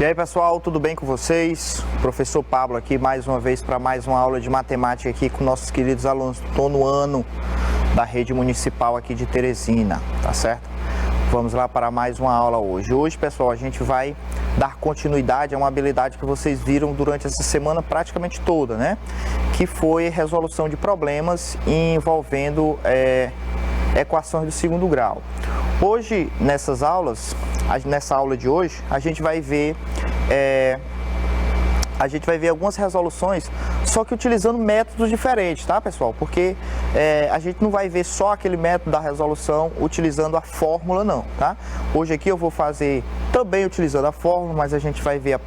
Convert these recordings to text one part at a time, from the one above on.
E aí pessoal, tudo bem com vocês? Professor Pablo aqui mais uma vez para mais uma aula de matemática aqui com nossos queridos alunos do nono ano da rede municipal aqui de Teresina, tá certo? Vamos lá para mais uma aula hoje. Hoje, pessoal, a gente vai dar continuidade a uma habilidade que vocês viram durante essa semana praticamente toda, né? Que foi resolução de problemas envolvendo equações do segundo grau. Hoje, nessa aula de hoje, a gente vai ver algumas resoluções, só que utilizando métodos diferentes, tá, pessoal? Porque a gente não vai ver só aquele método da resolução utilizando a fórmula, não, tá? Hoje aqui eu vou fazer também utilizando a fórmula, mas a gente vai ver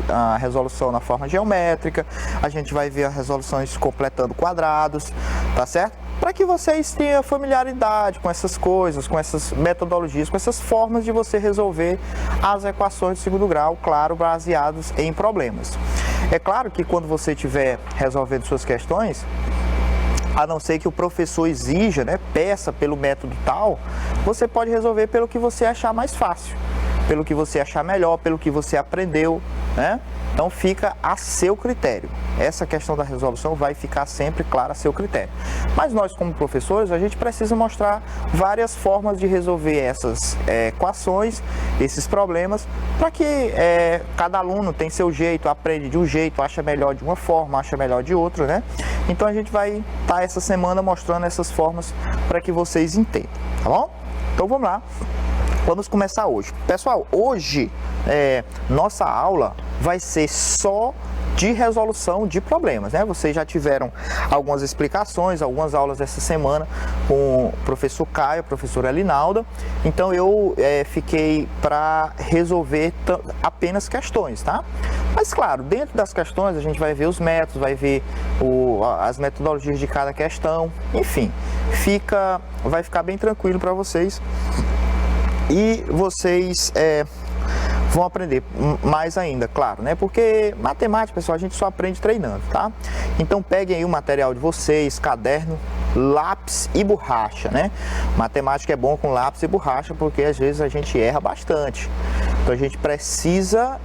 a resolução na forma geométrica, a gente vai ver as resoluções completando quadrados, tá certo? Para que vocês tenham familiaridade com essas coisas, com essas metodologias, com essas formas de você resolver as equações de segundo grau, claro, baseadas em problemas. É claro que quando você estiver resolvendo suas questões, a não ser que o professor exija, né, peça pelo método tal, você pode resolver pelo que você achar mais fácil, pelo que você achar melhor, pelo que você aprendeu, né? Então fica a seu critério. Essa questão da resolução vai ficar sempre clara a seu critério. Mas nós, como professores, a gente precisa mostrar várias formas de resolver essas equações, esses problemas, para que cada aluno tem seu jeito, aprende de um jeito, acha melhor de uma forma, acha melhor de outra, né? Então a gente vai estar essa semana mostrando essas formas para que vocês entendam, tá bom? Então vamos lá. Vamos começar hoje. Pessoal, hoje nossa aula vai ser só de resolução de problemas, né? Vocês já tiveram algumas explicações, algumas aulas essa semana com o professor Caio, a professora Elinalda. Então eu fiquei para resolver apenas questões, tá? Mas claro, dentro das questões a gente vai ver os métodos, vai ver as metodologias de cada questão, enfim, vai ficar bem tranquilo para vocês. E vocês vão aprender mais ainda, claro, né? Porque matemática, pessoal, a gente só aprende treinando, tá? Então peguem aí o material de vocês, caderno, lápis e borracha, né? Matemática é bom com lápis e borracha porque às vezes a gente erra bastante. Então a gente precisa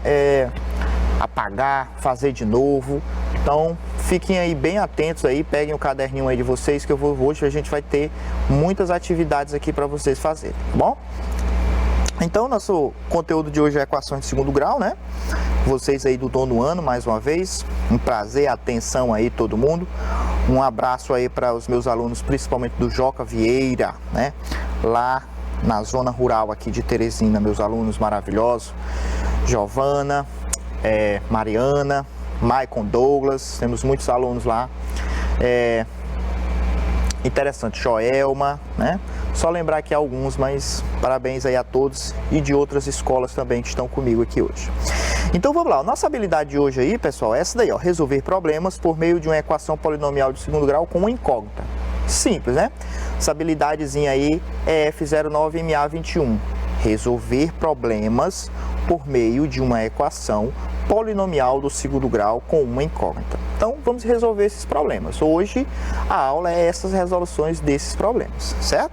apagar, fazer de novo. Então fiquem aí bem atentos aí, peguem o caderninho aí de vocês que hoje a gente vai ter muitas atividades aqui para vocês fazerem, tá bom? Então, nosso conteúdo de hoje é equações de segundo grau, né? Vocês aí do nono ano, mais uma vez, um prazer, atenção aí todo mundo. Um abraço aí para os meus alunos, principalmente do Joca Vieira, né? Lá na zona rural aqui de Teresina, meus alunos maravilhosos. Giovana, Mariana, Maicon Douglas, temos muitos alunos lá. Interessante, Joelma, né? Só lembrar aqui alguns, mas parabéns aí a todos e de outras escolas também que estão comigo aqui hoje. Então vamos lá, nossa habilidade de hoje aí, pessoal, é essa daí, ó, resolver problemas por meio de uma equação polinomial de segundo grau com uma incógnita. Simples, né? Essa habilidadezinha aí é F09MA21. Resolver problemas por meio de uma equação polinomial do segundo grau com uma incógnita. Então, vamos resolver esses problemas. Hoje, a aula é essas resoluções desses problemas, certo?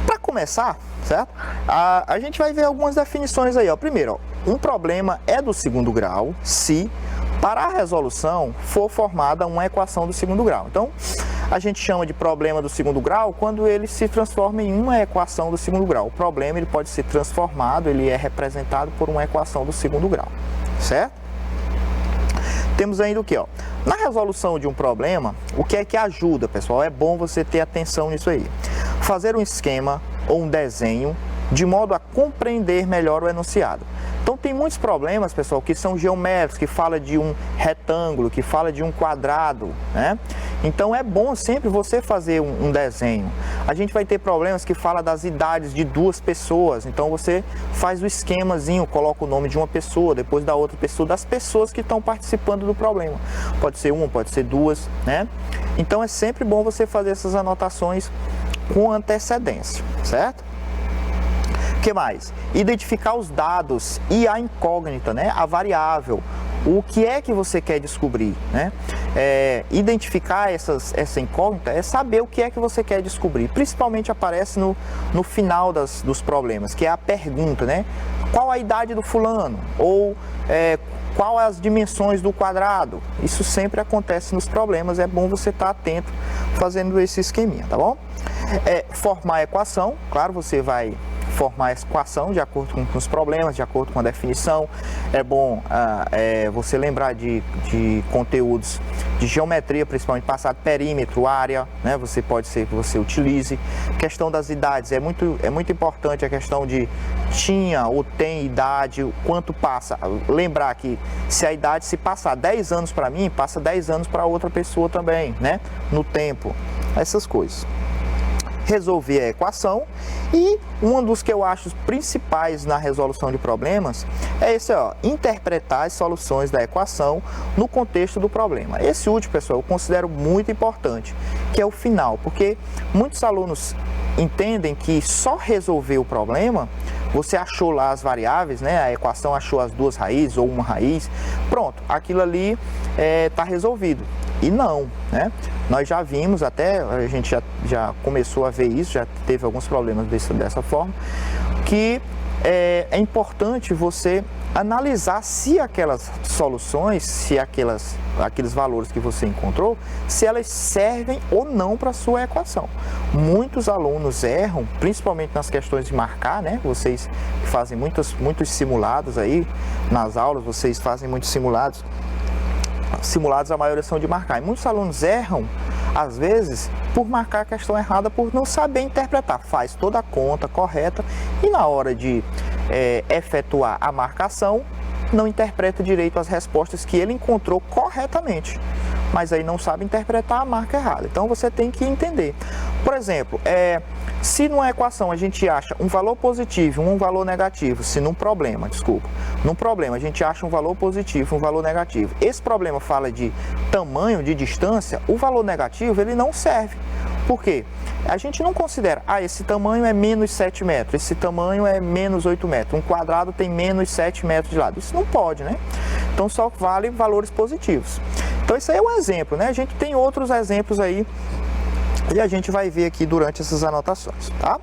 Para começar, certo? A gente vai ver algumas definições aí, ó. Primeiro, ó, um problema é do segundo grau se, para a resolução, for formada uma equação do segundo grau. Então, a gente chama de problema do segundo grau quando ele se transforma em uma equação do segundo grau. O problema ele pode ser transformado, ele é representado por uma equação do segundo grau, certo? Temos ainda o que, ó? Na resolução de um problema, o que é que ajuda, pessoal? É bom você ter atenção nisso aí. Fazer um esquema ou um desenho de modo a compreender melhor o enunciado. Então tem muitos problemas, pessoal, que são geométricos, que fala de um retângulo, que fala de um quadrado, né? Então é bom sempre você fazer um desenho. A gente vai ter problemas que fala das idades de duas pessoas, então você faz o esquemazinho, coloca o nome de uma pessoa, depois da outra pessoa, das pessoas que estão participando do problema. Pode ser uma, pode ser duas, né? Então é sempre bom você fazer essas anotações com antecedência, certo? O que mais? Identificar os dados e a incógnita, né? A variável. O que é que você quer descobrir, né? identificar essa incógnita é saber o que é que você quer descobrir. Principalmente aparece no final dos problemas, que é a pergunta, né? Qual a idade do fulano? Ou qual as dimensões do quadrado? Isso sempre acontece nos problemas, é bom você estar atento fazendo esse esqueminha, tá bom? Formar a equação, claro, você vai formar a equação de acordo com os problemas, de acordo com a definição. É bom você lembrar de conteúdos de geometria, principalmente passado, perímetro, área, né? Pode ser que você utilize. Questão das idades, é muito importante a questão de tinha ou tem idade, quanto passa. Lembrar que se a idade se passar 10 anos para mim, passa 10 anos para outra pessoa também, né? No tempo, essas coisas. Resolver a equação, e um dos que eu acho principais na resolução de problemas é esse, interpretar as soluções da equação no contexto do problema. Esse último, pessoal, eu considero muito importante, que é o final, porque muitos alunos entendem que só resolver o problema, você achou lá as variáveis, né? A equação achou as duas raízes ou uma raiz, pronto, aquilo ali está resolvido. E não, né? Nós já vimos, até a gente já começou a ver isso, já teve alguns problemas dessa forma, que é importante você analisar se aquelas soluções, se aqueles valores que você encontrou, se elas servem ou não para a sua equação. Muitos alunos erram, principalmente nas questões de marcar, né? Vocês fazem muitos simulados aí nas aulas, vocês fazem muitos simulados, a maioria são de marcar. E muitos alunos erram, às vezes, por marcar a questão errada, por não saber interpretar. Faz toda a conta correta e na hora de efetuar a marcação, não interpreta direito as respostas que ele encontrou corretamente. Mas aí não sabe interpretar a marca errada. Então você tem que entender. Por exemplo, se numa equação a gente acha um valor positivo e um valor negativo, num problema a gente acha um valor positivo e um valor negativo. Esse problema fala de tamanho, de distância, o valor negativo ele não serve. Por quê? A gente não considera, esse tamanho é menos 7 metros, esse tamanho é menos 8 metros, um quadrado tem menos 7 metros de lado. Isso não pode, né? Então só vale valores positivos. Então isso aí é um exemplo, né? A gente tem outros exemplos aí e a gente vai ver aqui durante essas anotações, tá?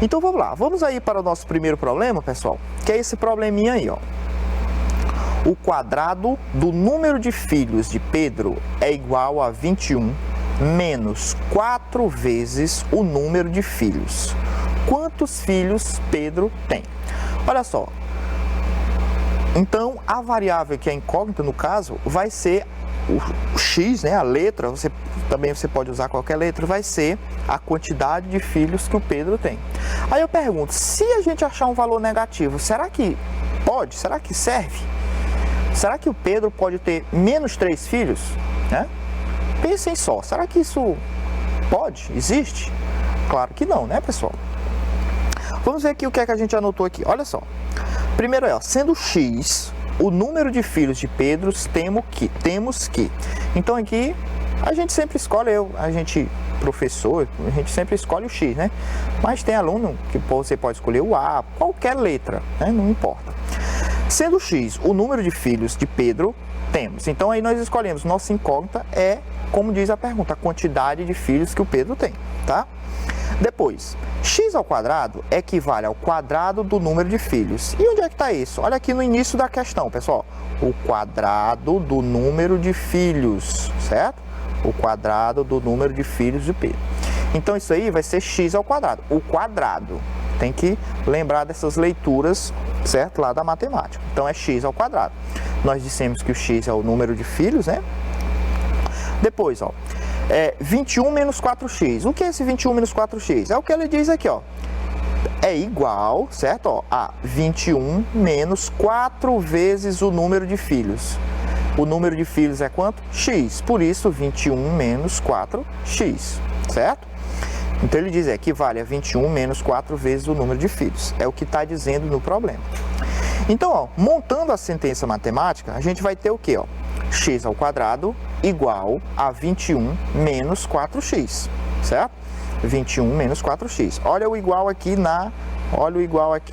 Então vamos lá, vamos aí para o nosso primeiro problema, pessoal, que é esse probleminha aí, ó. O quadrado do número de filhos de Pedro é igual a 21 menos 4 vezes o número de filhos. Quantos filhos Pedro tem? Olha só. Então, a variável que é incógnita, no caso, vai ser o x, né, a letra, você pode usar qualquer letra, vai ser a quantidade de filhos que o Pedro tem. Aí eu pergunto, se a gente achar um valor negativo, será que pode? Será que serve? Será que o Pedro pode ter menos 3 filhos? Né? Pensem só, será que isso pode? Existe? Claro que não, né, pessoal? Vamos ver aqui o que é que a gente anotou aqui. Olha só. Primeiro sendo x o número de filhos de Pedro, temos que. Então aqui a gente sempre escolhe, professor, a gente sempre escolhe o x, né? Mas tem aluno que você pode escolher o A, qualquer letra, né? Não importa. Sendo x o número de filhos de Pedro, temos. Então aí nós escolhemos, nossa incógnita é, como diz a pergunta, a quantidade de filhos que o Pedro tem, tá? Depois, x ao quadrado equivale ao quadrado do número de filhos. E onde é que está isso? Olha aqui no início da questão, pessoal. O quadrado do número de filhos, certo? O quadrado do número de filhos de Pedro. Então isso aí vai ser x ao quadrado. O quadrado. Tem que lembrar dessas leituras, certo? Lá da matemática. Então é x ao quadrado. Nós dissemos que o x é o número de filhos, né? Depois, 21 menos 4x. O que é esse 21 menos 4x? É o que ele diz aqui, ó. É igual, certo? A 21 menos 4 vezes o número de filhos. O número de filhos é quanto? X. Por isso, 21 menos 4x, certo? Então ele diz, equivale a 21 menos 4 vezes o número de filhos. É o que está dizendo no problema. Então, montando a sentença matemática, a gente vai ter o quê? X ao quadrado igual a 21 menos 4x, certo? 21 menos 4x. Olha o igual aqui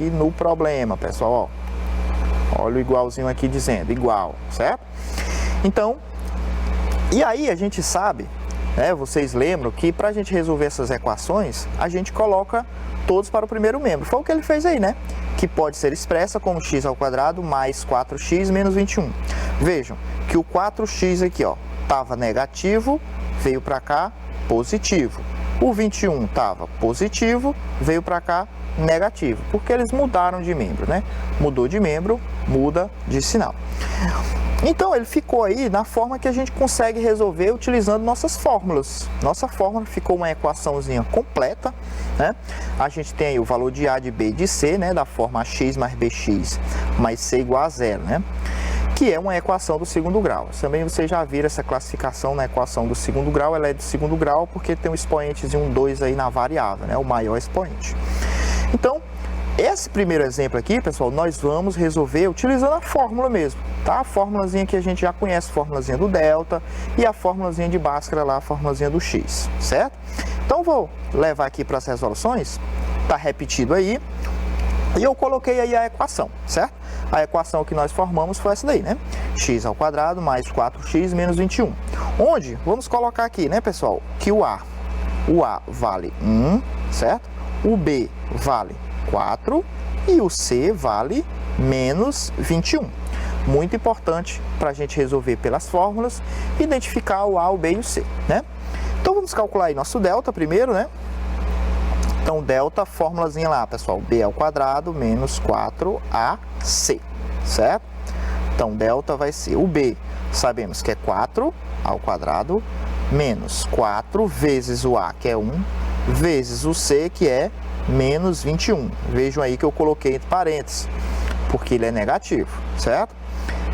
no problema, pessoal. Olha o igualzinho aqui dizendo igual, certo? Então, E aí a gente sabe, né, vocês lembram que para a gente resolver essas equações, a gente coloca todos para o primeiro membro. Foi o que ele fez aí, né? Que pode ser expressa como x ao quadrado mais 4x menos 21. Vejam que o 4x aqui, ó, estava negativo, veio para cá positivo. O 21 estava positivo, veio para cá negativo, porque eles mudaram de membro, né? Mudou de membro, muda de sinal. Então ele ficou aí na forma que a gente consegue resolver utilizando nossas fórmulas. Nossa fórmula ficou uma equaçãozinha completa, né? A gente tem aí o valor de A, de B e de C, né? Da forma x mais bx mais c igual a zero, né? Que é uma equação do segundo grau. Também vocês já viram essa classificação na equação do segundo grau, ela é de segundo grau porque tem um expoentezinho 2 aí na variável, né? O maior expoente. Então, esse primeiro exemplo aqui, pessoal, nós vamos resolver utilizando a fórmula mesmo, tá? A fórmulazinha que a gente já conhece, a fórmulazinha do delta e a fórmulazinha de Bhaskara lá, a fórmulazinha do x, certo? Então, vou levar aqui para as resoluções, tá repetido aí, e eu coloquei aí a equação, certo? A equação que nós formamos foi essa daí, né? X ao quadrado mais 4x menos 21. Onde? Vamos colocar aqui, né, pessoal? Que o A vale 1, certo? O B vale 4 e o C vale menos 21. Muito importante para a gente resolver pelas fórmulas, identificar o A, o B e o C, né? Então vamos calcular aí nosso delta primeiro, né? Então delta, fórmulazinha lá, pessoal, B ao quadrado menos 4AC, certo? Então delta vai ser o B, sabemos que é 4 ao quadrado, menos 4 vezes o A, que é 1, vezes o C, que é menos 21. Vejam aí que eu coloquei entre parênteses, porque ele é negativo, certo?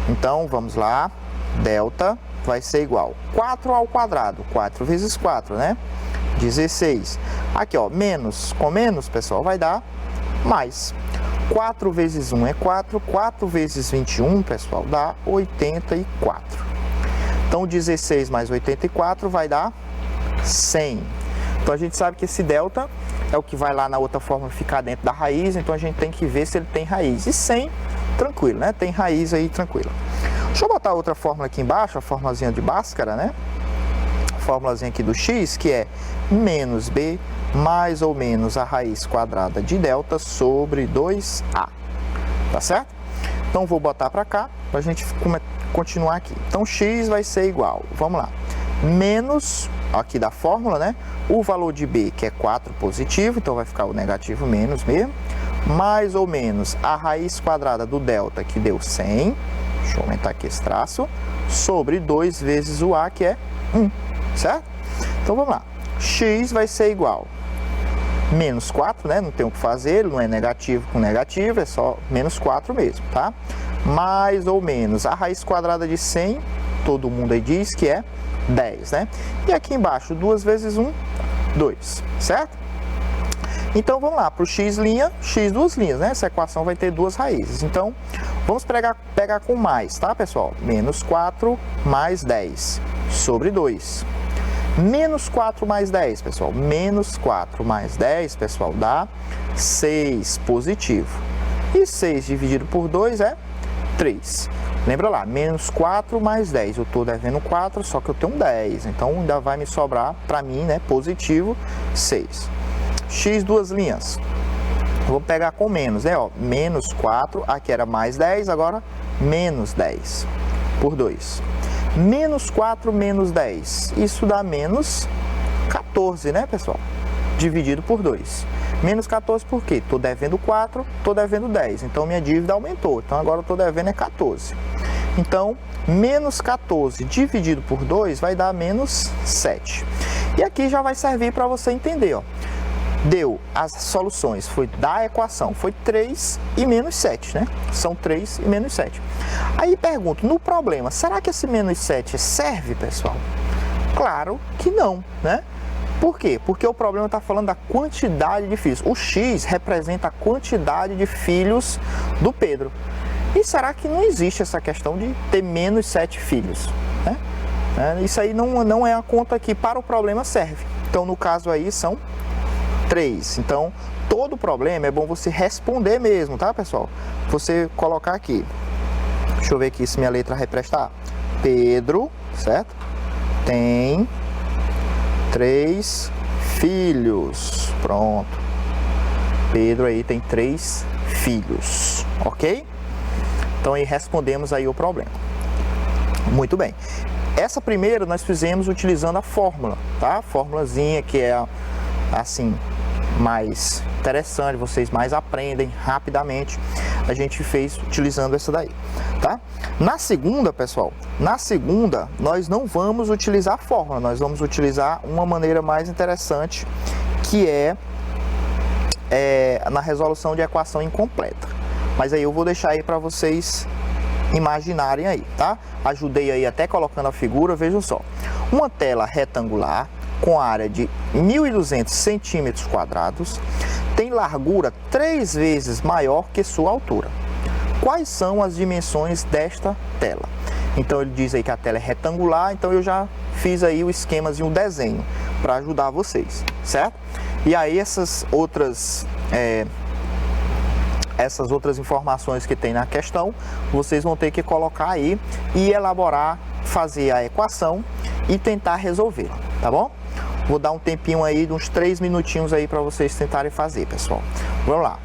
Então, vamos lá, delta vai ser igual 4 ao quadrado, 4 vezes 4, né? 16. Aqui, ó, menos com menos, pessoal, vai dar mais. 4 vezes 1 é 4, 4 vezes 21, pessoal, dá 84. Então, 16 mais 84 vai dar 100. Então, a gente sabe que esse delta é o que vai lá na outra forma ficar dentro da raiz, então a gente tem que ver se ele tem raiz. E 100, tranquilo, né? Tem raiz aí, tranquilo. Deixa eu botar outra fórmula aqui embaixo, a formulazinha de Bhaskara, né? A formulazinha aqui do x, que é menos b mais ou menos a raiz quadrada de delta sobre 2a. Tá certo? Então, vou botar para cá, para a gente continuar aqui. Então, x vai ser igual, vamos lá, menos, aqui da fórmula, né? O valor de b, que é 4 positivo, então vai ficar o negativo menos mesmo, mais ou menos a raiz quadrada do delta, que deu 100, deixa eu aumentar aqui esse traço, sobre 2 vezes o a, que é 1, certo? Então, vamos lá, x vai ser igual menos 4, né? Não tem o que fazer, ele não é negativo com negativo, é só menos 4 mesmo, tá? Mais ou menos a raiz quadrada de 100, todo mundo aí diz que é 10, né? E aqui embaixo, 2 vezes 1, 2, certo? Então, vamos lá, para o x' duas linhas, né? Essa equação vai ter duas raízes. Então, vamos pegar com mais, tá, pessoal? Menos 4 mais 10 sobre 2. Menos 4 mais 10, pessoal. Menos 4 mais 10, pessoal, dá 6 positivo. E 6 dividido por 2 é 3. Lembra lá, menos 4 mais 10. Eu estou devendo 4, só que eu tenho 10. Então, ainda vai me sobrar, para mim, né, positivo, 6. X duas linhas. Vou pegar com menos, né? Ó, menos 4, aqui era mais 10, agora menos 10 por 2. Menos 4 menos 10, isso dá menos 14, né, pessoal? Dividido por 2. Menos 14 por quê? Estou devendo 4, estou devendo 10, então minha dívida aumentou. Então agora eu estou devendo é 14. Então, menos 14 dividido por 2 vai dar menos 7. E aqui já vai servir para você entender, ó. Deu as soluções, foi da equação, foi 3 e menos 7, né? São 3 e menos 7. Aí pergunto, no problema, será que esse menos 7 serve, pessoal? Claro que não, né? Por quê? Porque o problema está falando da quantidade de filhos. O X representa a quantidade de filhos do Pedro. E será que não existe essa questão de ter menos 7 filhos, né? Isso aí não é a conta que para o problema serve. Então, no caso aí, são 3. Então, todo problema é bom você responder mesmo, tá, pessoal? Você colocar aqui, deixa eu ver aqui se minha letra vai prestar. Pedro, certo? tem 3 filhos. Pronto. Pedro aí tem 3 filhos, ok? Então aí respondemos aí o problema. Muito bem. Essa primeira nós fizemos utilizando a fórmula, tá? A formulazinha que é assim mais interessante, vocês mais aprendem rapidamente. A gente fez utilizando essa daí, tá? Na segunda, pessoal, na segunda nós não vamos utilizar a fórmula, nós vamos utilizar uma maneira mais interessante, que é na resolução de equação incompleta. Mas aí eu vou deixar aí para vocês imaginarem aí, tá? Ajudei aí até colocando a figura, vejam só. Uma tela retangular com área de 1.200 centímetros quadrados tem largura 3 vezes maior que sua altura. Quais são as dimensões desta tela? Então ele diz aí que a tela é retangular, então eu já fiz aí o esquema de um desenho para ajudar vocês, certo? E aí essas outras informações que tem na questão, vocês vão ter que colocar aí e elaborar, fazer a equação e tentar resolvê-la, tá bom? Vou dar um tempinho aí, de uns 3 minutinhos aí para vocês tentarem fazer, pessoal. Vamos lá.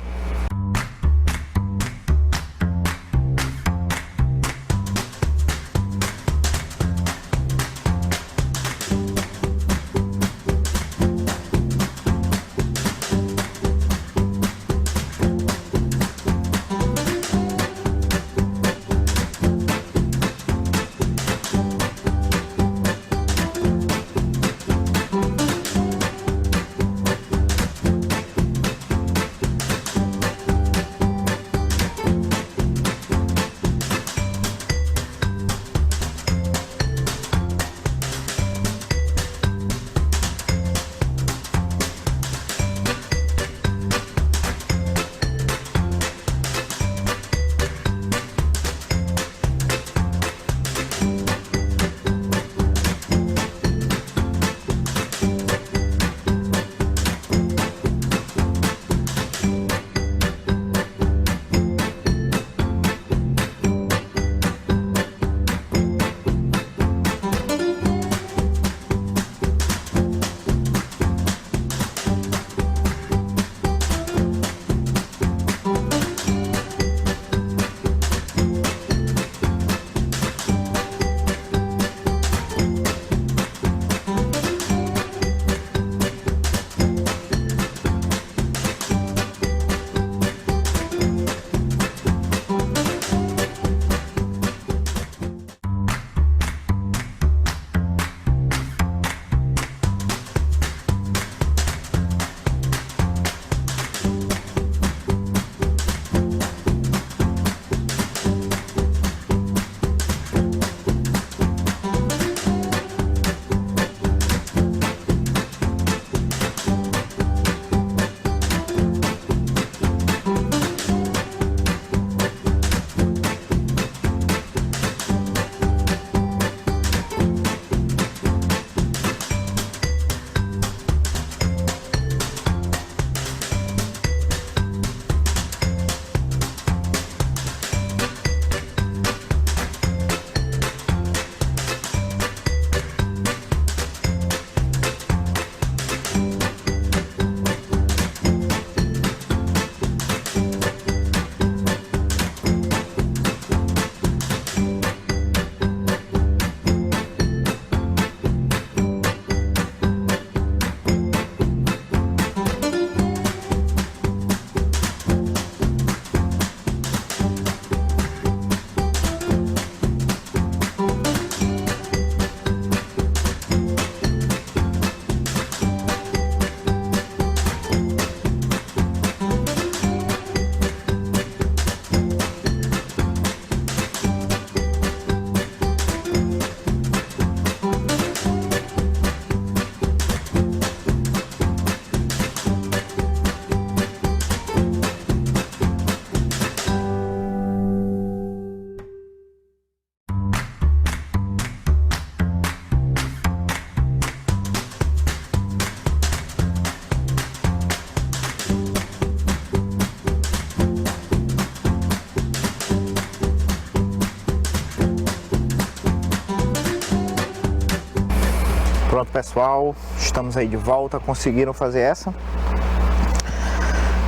Pronto, pessoal, estamos aí de volta. Conseguiram fazer essa?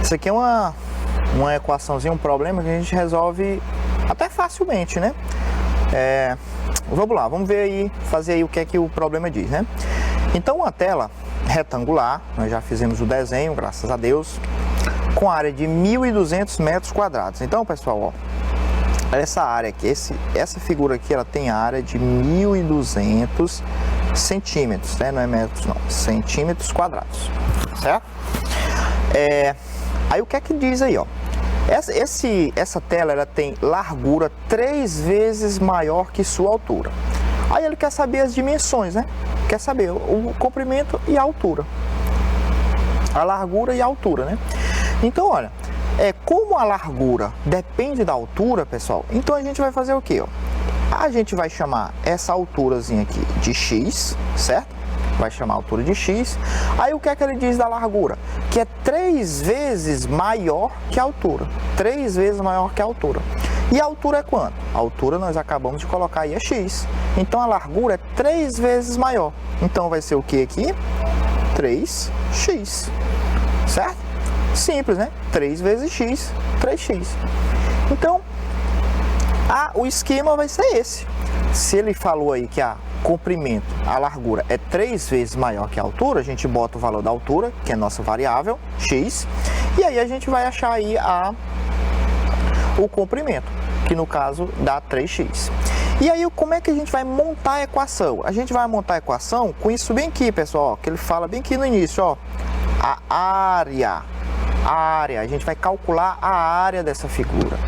Isso aqui é uma equaçãozinha, um problema que a gente resolve até facilmente, né? Vamos lá, vamos ver aí, fazer aí o que é que o problema diz, né? Então, uma tela retangular, nós já fizemos o desenho, graças a Deus, com área de 1.200 metros quadrados. Então, pessoal, ó, essa área aqui, essa figura aqui, ela tem área de 1.200 centímetros, né? Não é metros, não, centímetros quadrados, certo? Aí o que é que diz aí, ó? Essa tela, ela tem largura 3 vezes maior que sua altura. Aí ele quer saber as dimensões, né? Quer saber o comprimento e a altura. A largura e a altura, né? Então, olha, como a largura depende da altura, pessoal, então a gente vai fazer o quê, ó? A gente vai chamar essa alturazinha aqui de x, certo? Vai chamar a altura de x. Aí o que é que ele diz da largura? Que é 3 vezes maior que a altura. 3 vezes maior que a altura. E a altura é quanto? A altura nós acabamos de colocar aí é x. Então a largura é 3 vezes maior. Então vai ser o que aqui? 3x. Certo? Simples, né? 3 vezes x, 3x. Então, o esquema vai ser esse. Se ele falou aí que a comprimento, a largura é 3 vezes maior que a altura, a gente bota o valor da altura, que é nossa variável, x, e aí a gente vai achar aí o comprimento, que no caso dá 3x. E aí, como é que a gente vai montar a equação? A gente vai montar a equação com isso bem aqui, pessoal, ó, que ele fala bem aqui no início, ó, a área, a gente vai calcular a área dessa figura.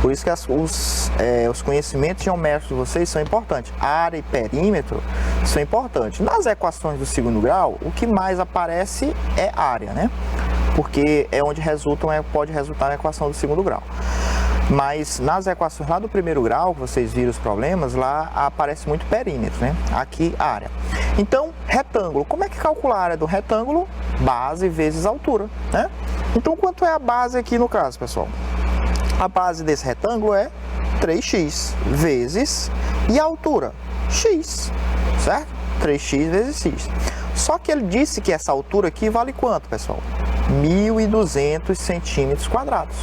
Por isso que os conhecimentos geométricos de vocês são importantes. Área e perímetro são importantes. Nas equações do segundo grau, o que mais aparece é área, né? Porque é onde pode resultar na equação do segundo grau. Mas nas equações lá do primeiro grau, que vocês viram os problemas, lá aparece muito perímetro, né? Aqui, área. Então, retângulo. Como é que calcula a área do retângulo? Base vezes altura, né? Então, quanto é a base aqui no caso, pessoal? A base desse retângulo é 3x vezes, e a altura? X, certo? 3x vezes x. Só que ele disse que essa altura aqui vale quanto, pessoal? 1.200 centímetros quadrados.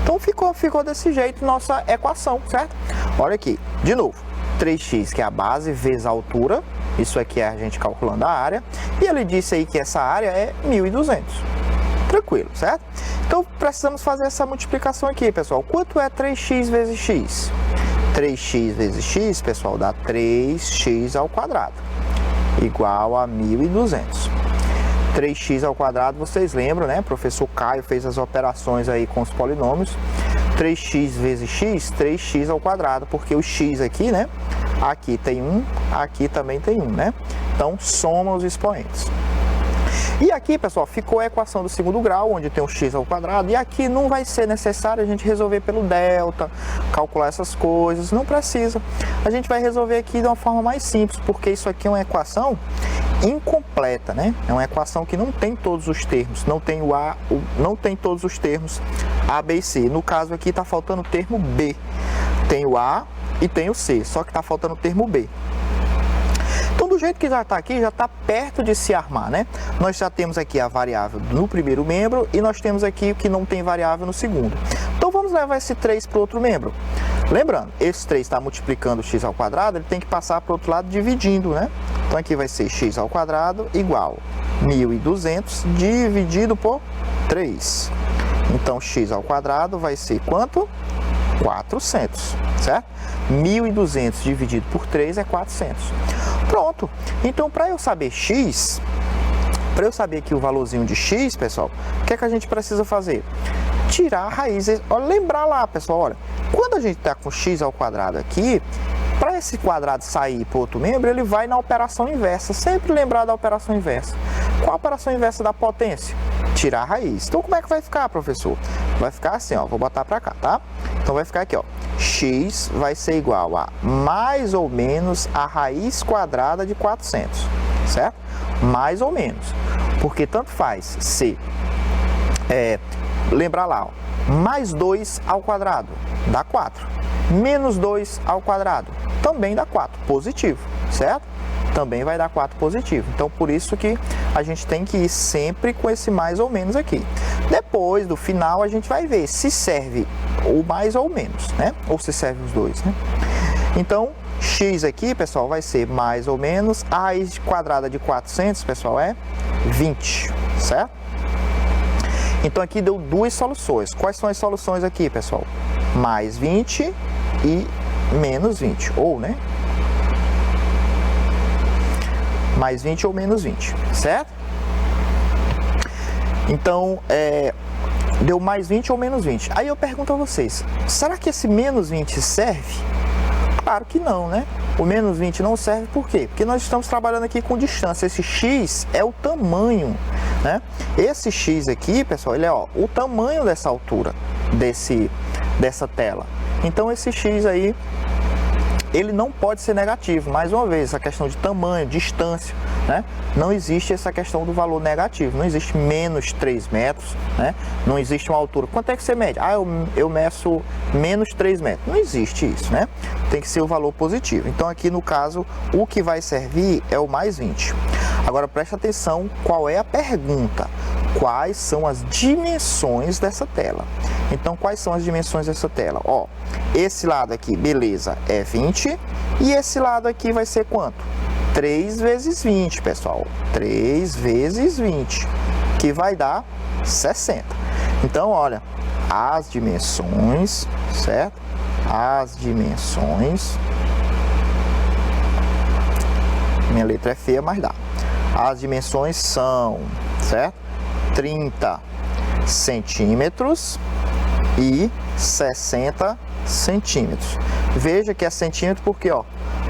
Então ficou desse jeito nossa equação, certo? Olha aqui, de novo, 3x, que é a base, vezes a altura. Isso aqui é a gente calculando a área. E ele disse aí que essa área é 1.200. Tranquilo, certo? Então, precisamos fazer essa multiplicação aqui, pessoal. Quanto é 3x vezes x? 3x vezes x, pessoal, dá 3x ao quadrado, igual a 1.200. 3x ao quadrado, vocês lembram, né? O professor Caio fez as operações aí com os polinômios. 3x vezes x, 3x ao quadrado, porque o x aqui, né? Aqui tem 1, aqui também tem 1, né? Então, soma os expoentes. E aqui, pessoal, ficou a equação do segundo grau, onde tem o x ao quadrado, e aqui não vai ser necessário a gente resolver pelo delta, calcular essas coisas, não precisa. A gente vai resolver aqui de uma forma mais simples, porque isso aqui é uma equação incompleta, né? É uma equação que não tem todos os termos, não tem não tem todos os termos A, B e C. No caso aqui está faltando o termo B. Tem o A e tem o C, só que está faltando o termo B. Então, do jeito que já está aqui, já está perto de se armar, né? Nós já temos aqui a variável no primeiro membro e nós temos aqui o que não tem variável no segundo. Então, vamos levar esse 3 para o outro membro. Lembrando, esse 3 está multiplicando o x ao quadrado, ele tem que passar para o outro lado dividindo, né? Então, aqui vai ser x ao quadrado igual 1.200 dividido por 3. Então, x ao quadrado vai ser quanto? 400, certo? 1.200 dividido por 3 é 400. Pronto. Então, para eu saber x, para eu saber aqui o valorzinho de x, pessoal, o que é que a gente precisa fazer? Tirar a raiz. Olha, lembrar lá, pessoal, olha, quando a gente está com x ao quadrado aqui, para esse quadrado sair para outro membro, ele vai na operação inversa. Sempre lembrar da operação inversa. Qual a operação inversa da potência? Tirar a raiz. Então, como é que vai ficar, professor? Vai ficar assim, ó, vou botar para cá, tá? Então, vai ficar aqui, ó, x vai ser igual a mais ou menos a raiz quadrada de 400, certo? Mais ou menos, porque tanto faz ser, lembrar lá, ó, mais 2 ao quadrado dá 4, menos 2 ao quadrado também dá 4, positivo, certo? também vai dar 4 positivo. Então, por isso que a gente tem que ir sempre com esse mais ou menos aqui. Depois, do final, a gente vai ver se serve o mais ou menos, né? Ou se serve os dois, né? Então, x aqui, pessoal, vai ser mais ou menos, a raiz quadrada de 400, pessoal, é 20, certo? Então, aqui deu duas soluções. Quais são as soluções aqui, pessoal? Mais 20 e menos 20, ou, né? Mais 20 ou menos 20, certo? Então, deu mais 20 ou menos 20. Aí eu pergunto a vocês, será que esse menos 20 serve? Claro que não, né? O menos 20 não serve por quê? Porque nós estamos trabalhando aqui com distância. Esse x é o tamanho, né? Esse x aqui, pessoal, ele é o tamanho dessa altura, dessa tela. Então, esse x aí, ele não pode ser negativo. Mais uma vez, essa questão de tamanho, distância, né? Não existe essa questão do valor negativo. Não existe menos 3 metros, né? Não existe uma altura. Quanto é que você mede? Ah, eu meço menos 3 metros. Não existe isso, né? Tem que ser o valor positivo. Então, aqui no caso, o que vai servir é o mais 20. Agora, preste atenção qual é a pergunta. Quais são as dimensões dessa tela? Então, quais são as dimensões dessa tela? Ó, esse lado aqui, beleza, é 20. E esse lado aqui vai ser quanto? 3 vezes 20, pessoal. 3 vezes 20, que vai dar 60. Então, olha, as dimensões, certo? As dimensões... Minha letra é feia, mas dá. As dimensões são, certo? 30 centímetros e 60 centímetros. Veja que é centímetro porque, ó,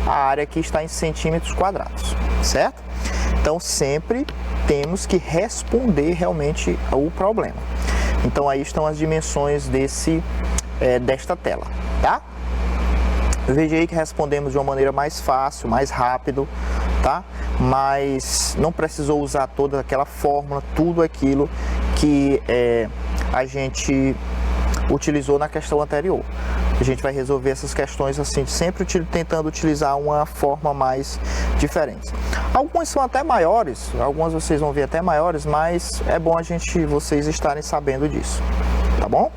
a área aqui está em centímetros quadrados, certo? Então, sempre temos que responder realmente o problema. Então, aí estão as dimensões desta tela, tá? Veja aí que respondemos de uma maneira mais fácil, mais rápido, tá? Mas não precisou usar toda aquela fórmula, tudo aquilo que a gente utilizou na questão anterior. A gente vai resolver essas questões assim, sempre tentando utilizar uma forma mais diferente. Algumas são até maiores, algumas vocês vão ver até maiores, mas é bom vocês estarem sabendo disso, tá bom?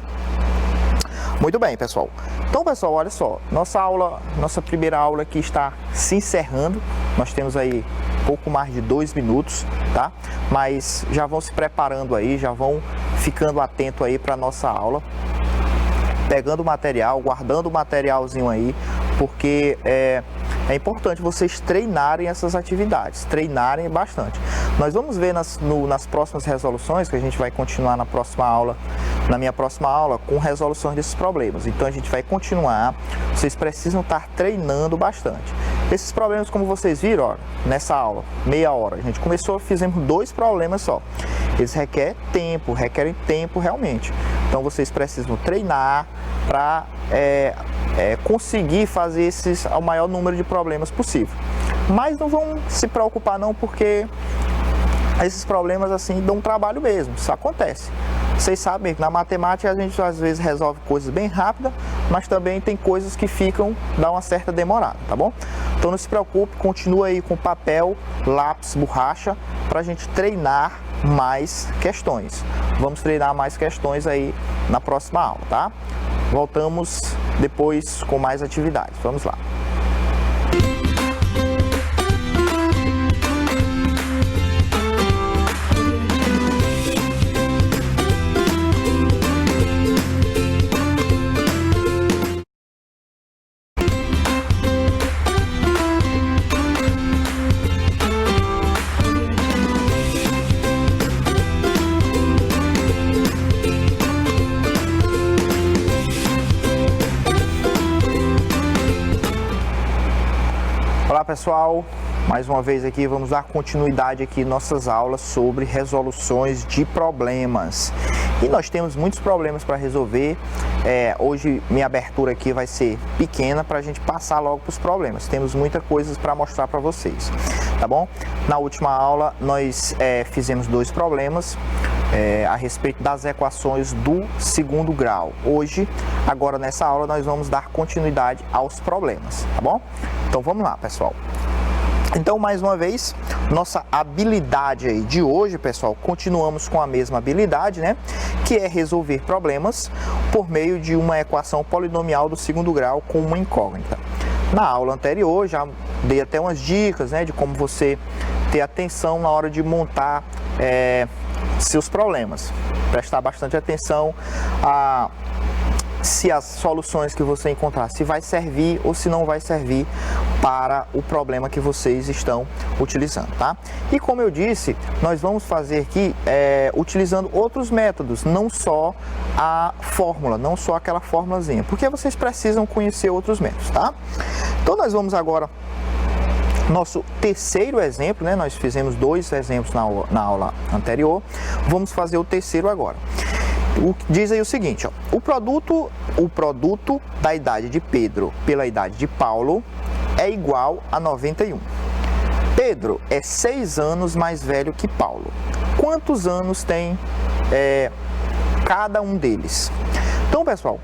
Muito bem, pessoal. Então, pessoal, olha só, nossa primeira aula aqui está se encerrando. Nós temos aí pouco mais de 2 minutos, tá? Mas já vão se preparando aí, já vão ficando atento aí para nossa aula, pegando o material, guardando o materialzinho aí, porque é importante vocês treinarem essas atividades, treinarem bastante. Nós vamos ver nas próximas resoluções, que a gente vai continuar na minha próxima aula, com resoluções desses problemas. Então a gente vai continuar, vocês precisam estar treinando bastante. Esses problemas, como vocês viram, ó, nessa aula, meia hora, a gente começou, fizemos 2 problemas só. Eles requerem tempo realmente. Então vocês precisam treinar para conseguir fazer o maior número de problemas possível. Mas não vão se preocupar não, porque esses problemas assim dão trabalho mesmo, isso acontece. Vocês sabem que na matemática a gente às vezes resolve coisas bem rápidas, mas também tem coisas que dá uma certa demorada, tá bom? Então não se preocupe, continua aí com papel, lápis, borracha, para a gente treinar mais questões. Vamos treinar mais questões aí na próxima aula, tá? Voltamos depois com mais atividades. Vamos lá. Olá pessoal, mais uma vez aqui vamos dar continuidade aqui em nossas aulas sobre resoluções de problemas. E nós temos muitos problemas para resolver. Hoje minha abertura aqui vai ser pequena para a gente passar logo para os problemas. Temos muitas coisas para mostrar para vocês, tá bom? Na última aula nós fizemos 2 problemas a respeito das equações do 2º grau. Agora nessa aula nós vamos dar continuidade aos problemas, tá bom? Então vamos lá, pessoal. Então, mais uma vez, nossa habilidade aí de hoje, pessoal, continuamos com a mesma habilidade, né? Que é resolver problemas por meio de uma equação polinomial do segundo grau com uma incógnita. Na aula anterior, já dei até umas dicas, né? De como você ter atenção na hora de montar seus problemas. Prestar bastante atenção a se as soluções que você encontrar, se vai servir ou se não vai servir para o problema que vocês estão utilizando, tá? E como eu disse, nós vamos fazer aqui utilizando outros métodos, não só a fórmula, não só aquela formulazinha, porque vocês precisam conhecer outros métodos, tá? Então nós vamos agora nosso terceiro exemplo, né? Nós fizemos 2 exemplos na aula anterior, vamos fazer o terceiro agora. Diz aí o seguinte, ó, o produto da idade de Pedro pela idade de Paulo é igual a 91. Pedro é 6 anos mais velho que Paulo. Quantos anos tem cada um deles? Então, pessoal,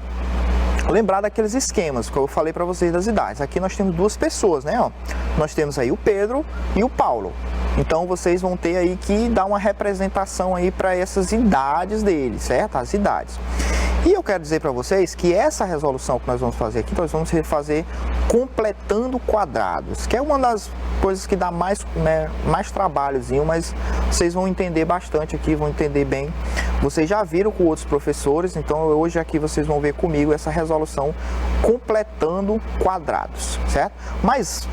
lembrar daqueles esquemas que eu falei para vocês das idades. Aqui nós temos 2 pessoas, né? Ó. Nós temos aí o Pedro e o Paulo. Então vocês vão ter aí que dar uma representação aí para essas idades deles, certo? As idades. E eu quero dizer para vocês que essa resolução que nós vamos fazer aqui, nós vamos fazer completando quadrados, que é uma das coisas que dá mais trabalhozinho, mas vocês vão entender bastante aqui, vão entender bem. Vocês já viram com outros professores, então hoje aqui vocês vão ver comigo essa resolução completando quadrados, certo? Mas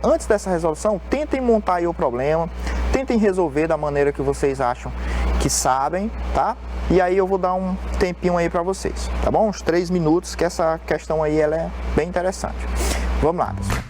antes dessa resolução, tentem montar aí o problema, tentem resolver da maneira que vocês acham que sabem, tá? E aí eu vou dar um tempinho aí para vocês, tá bom? Uns 3 minutos, que essa questão aí ela é bem interessante. Vamos lá, pessoal.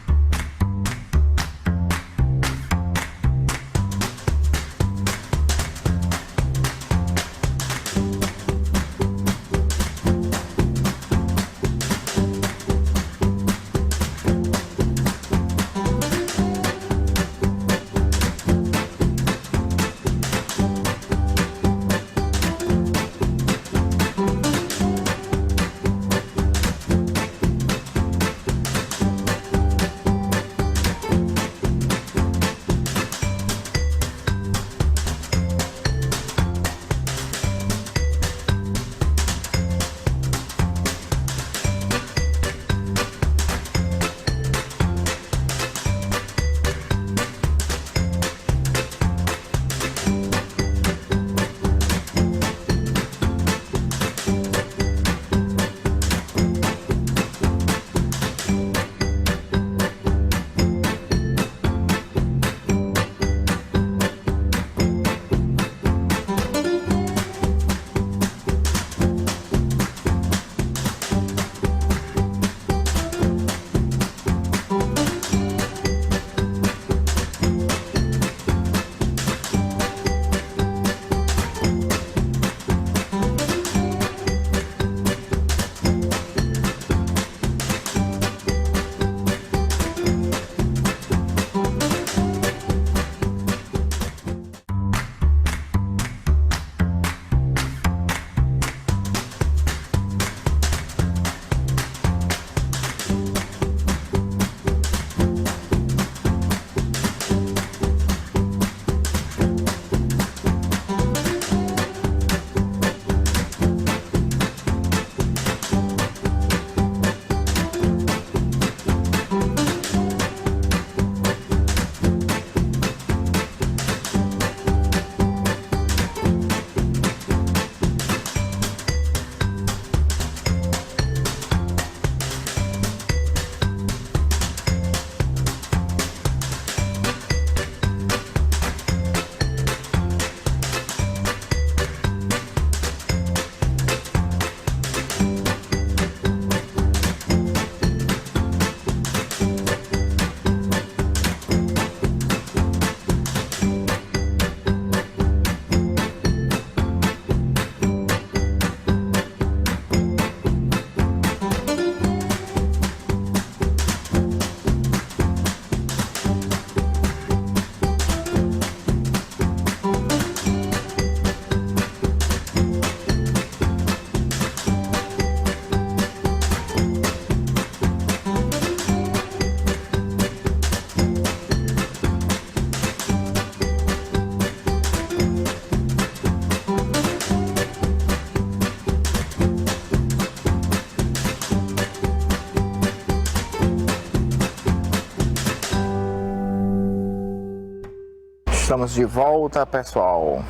Estamos de volta, pessoal.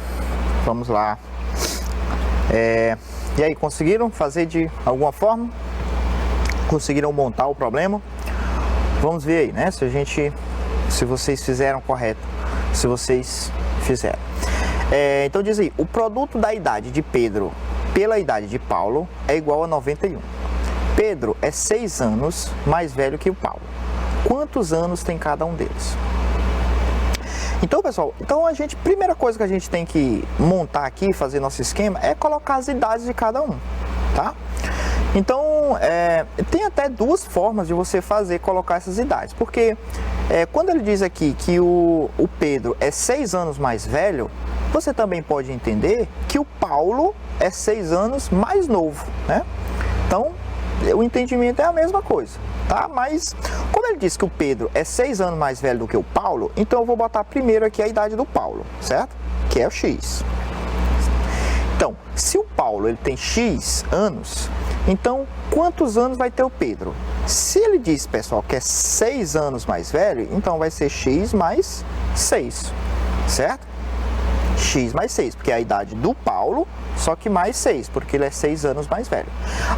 Vamos lá. E aí, conseguiram fazer de alguma forma? Conseguiram montar o problema? Vamos ver aí, né? Se vocês fizeram correto. Se vocês fizeram. Então diz aí, o produto da idade de Pedro pela idade de Paulo é igual a 91. Pedro é 6 anos mais velho que o Paulo. Quantos anos tem cada um deles? Então, pessoal, primeira coisa que a gente tem que montar aqui, fazer nosso esquema, é colocar as idades de cada um, tá? Então, tem até duas formas de você colocar essas idades, porque quando ele diz aqui que o Pedro é 6 anos mais velho, você também pode entender que o Paulo é 6 anos mais novo, né? Então, o entendimento é a mesma coisa, tá? Mas, como ele diz que o Pedro é 6 anos mais velho do que o Paulo, então eu vou botar primeiro aqui a idade do Paulo, certo? Que é o X. Então, se o Paulo ele tem X anos, então quantos anos vai ter o Pedro? Se ele diz, pessoal, que é 6 anos mais velho, então vai ser X mais 6, certo? X mais 6, porque é a idade do Paulo, só que mais 6, porque ele é 6 anos mais velho.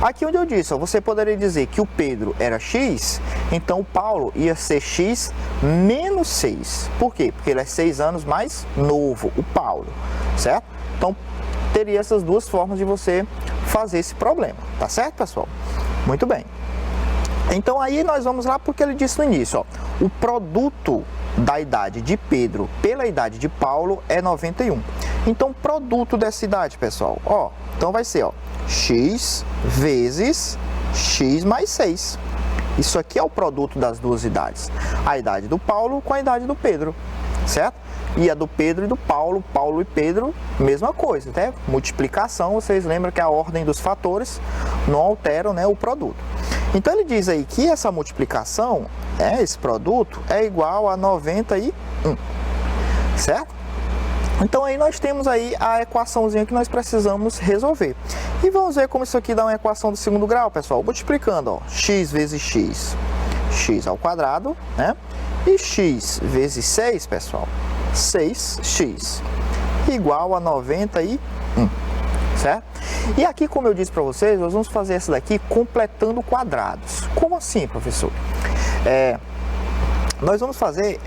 Aqui onde eu disse, você poderia dizer que o Pedro era X, então o Paulo ia ser X menos 6. Por quê? Porque ele é 6 anos mais novo, o Paulo, certo? Então, teria essas duas formas de você fazer esse problema, tá certo, pessoal? Muito bem. Então, aí nós vamos lá porque ele disse no início, ó, o produto da idade de Pedro pela idade de Paulo é 91. Então, produto dessa idade, pessoal, ó, então vai ser, ó, X vezes X mais 6. Isso aqui é o produto das duas idades. A idade do Paulo com a idade do Pedro, certo? E a do Pedro e do Paulo, Paulo e Pedro, mesma coisa, né? Multiplicação, vocês lembram que a ordem dos fatores não alteram, né, o produto. Então ele diz aí que essa multiplicação, esse produto, é igual a 91, certo? Então aí nós temos aí a equaçãozinha que nós precisamos resolver. E vamos ver como isso aqui dá uma equação do segundo grau, pessoal. Multiplicando, ó, x vezes x, x ao quadrado, né? E x vezes 6, pessoal, 6x, igual a 91, certo? E aqui, como eu disse para vocês, nós vamos fazer essa daqui completando quadrados. Como assim, professor? Nós vamos fazer,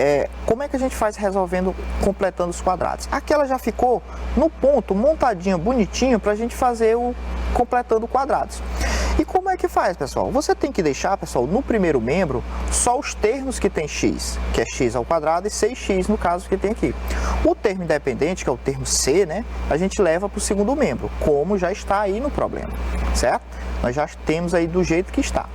como é que a gente faz resolvendo, completando os quadrados? Aqui ela já ficou no ponto, montadinha, bonitinho, para a gente fazer o completando quadrados. E como é que faz, pessoal? Você tem que deixar, pessoal, no primeiro membro, só os termos que tem x, que é x ao quadrado, e 6x no caso que tem aqui. O termo independente, que é o termo c, né, a gente leva para o segundo membro, como já está aí no problema, certo? Nós já temos aí do jeito que está.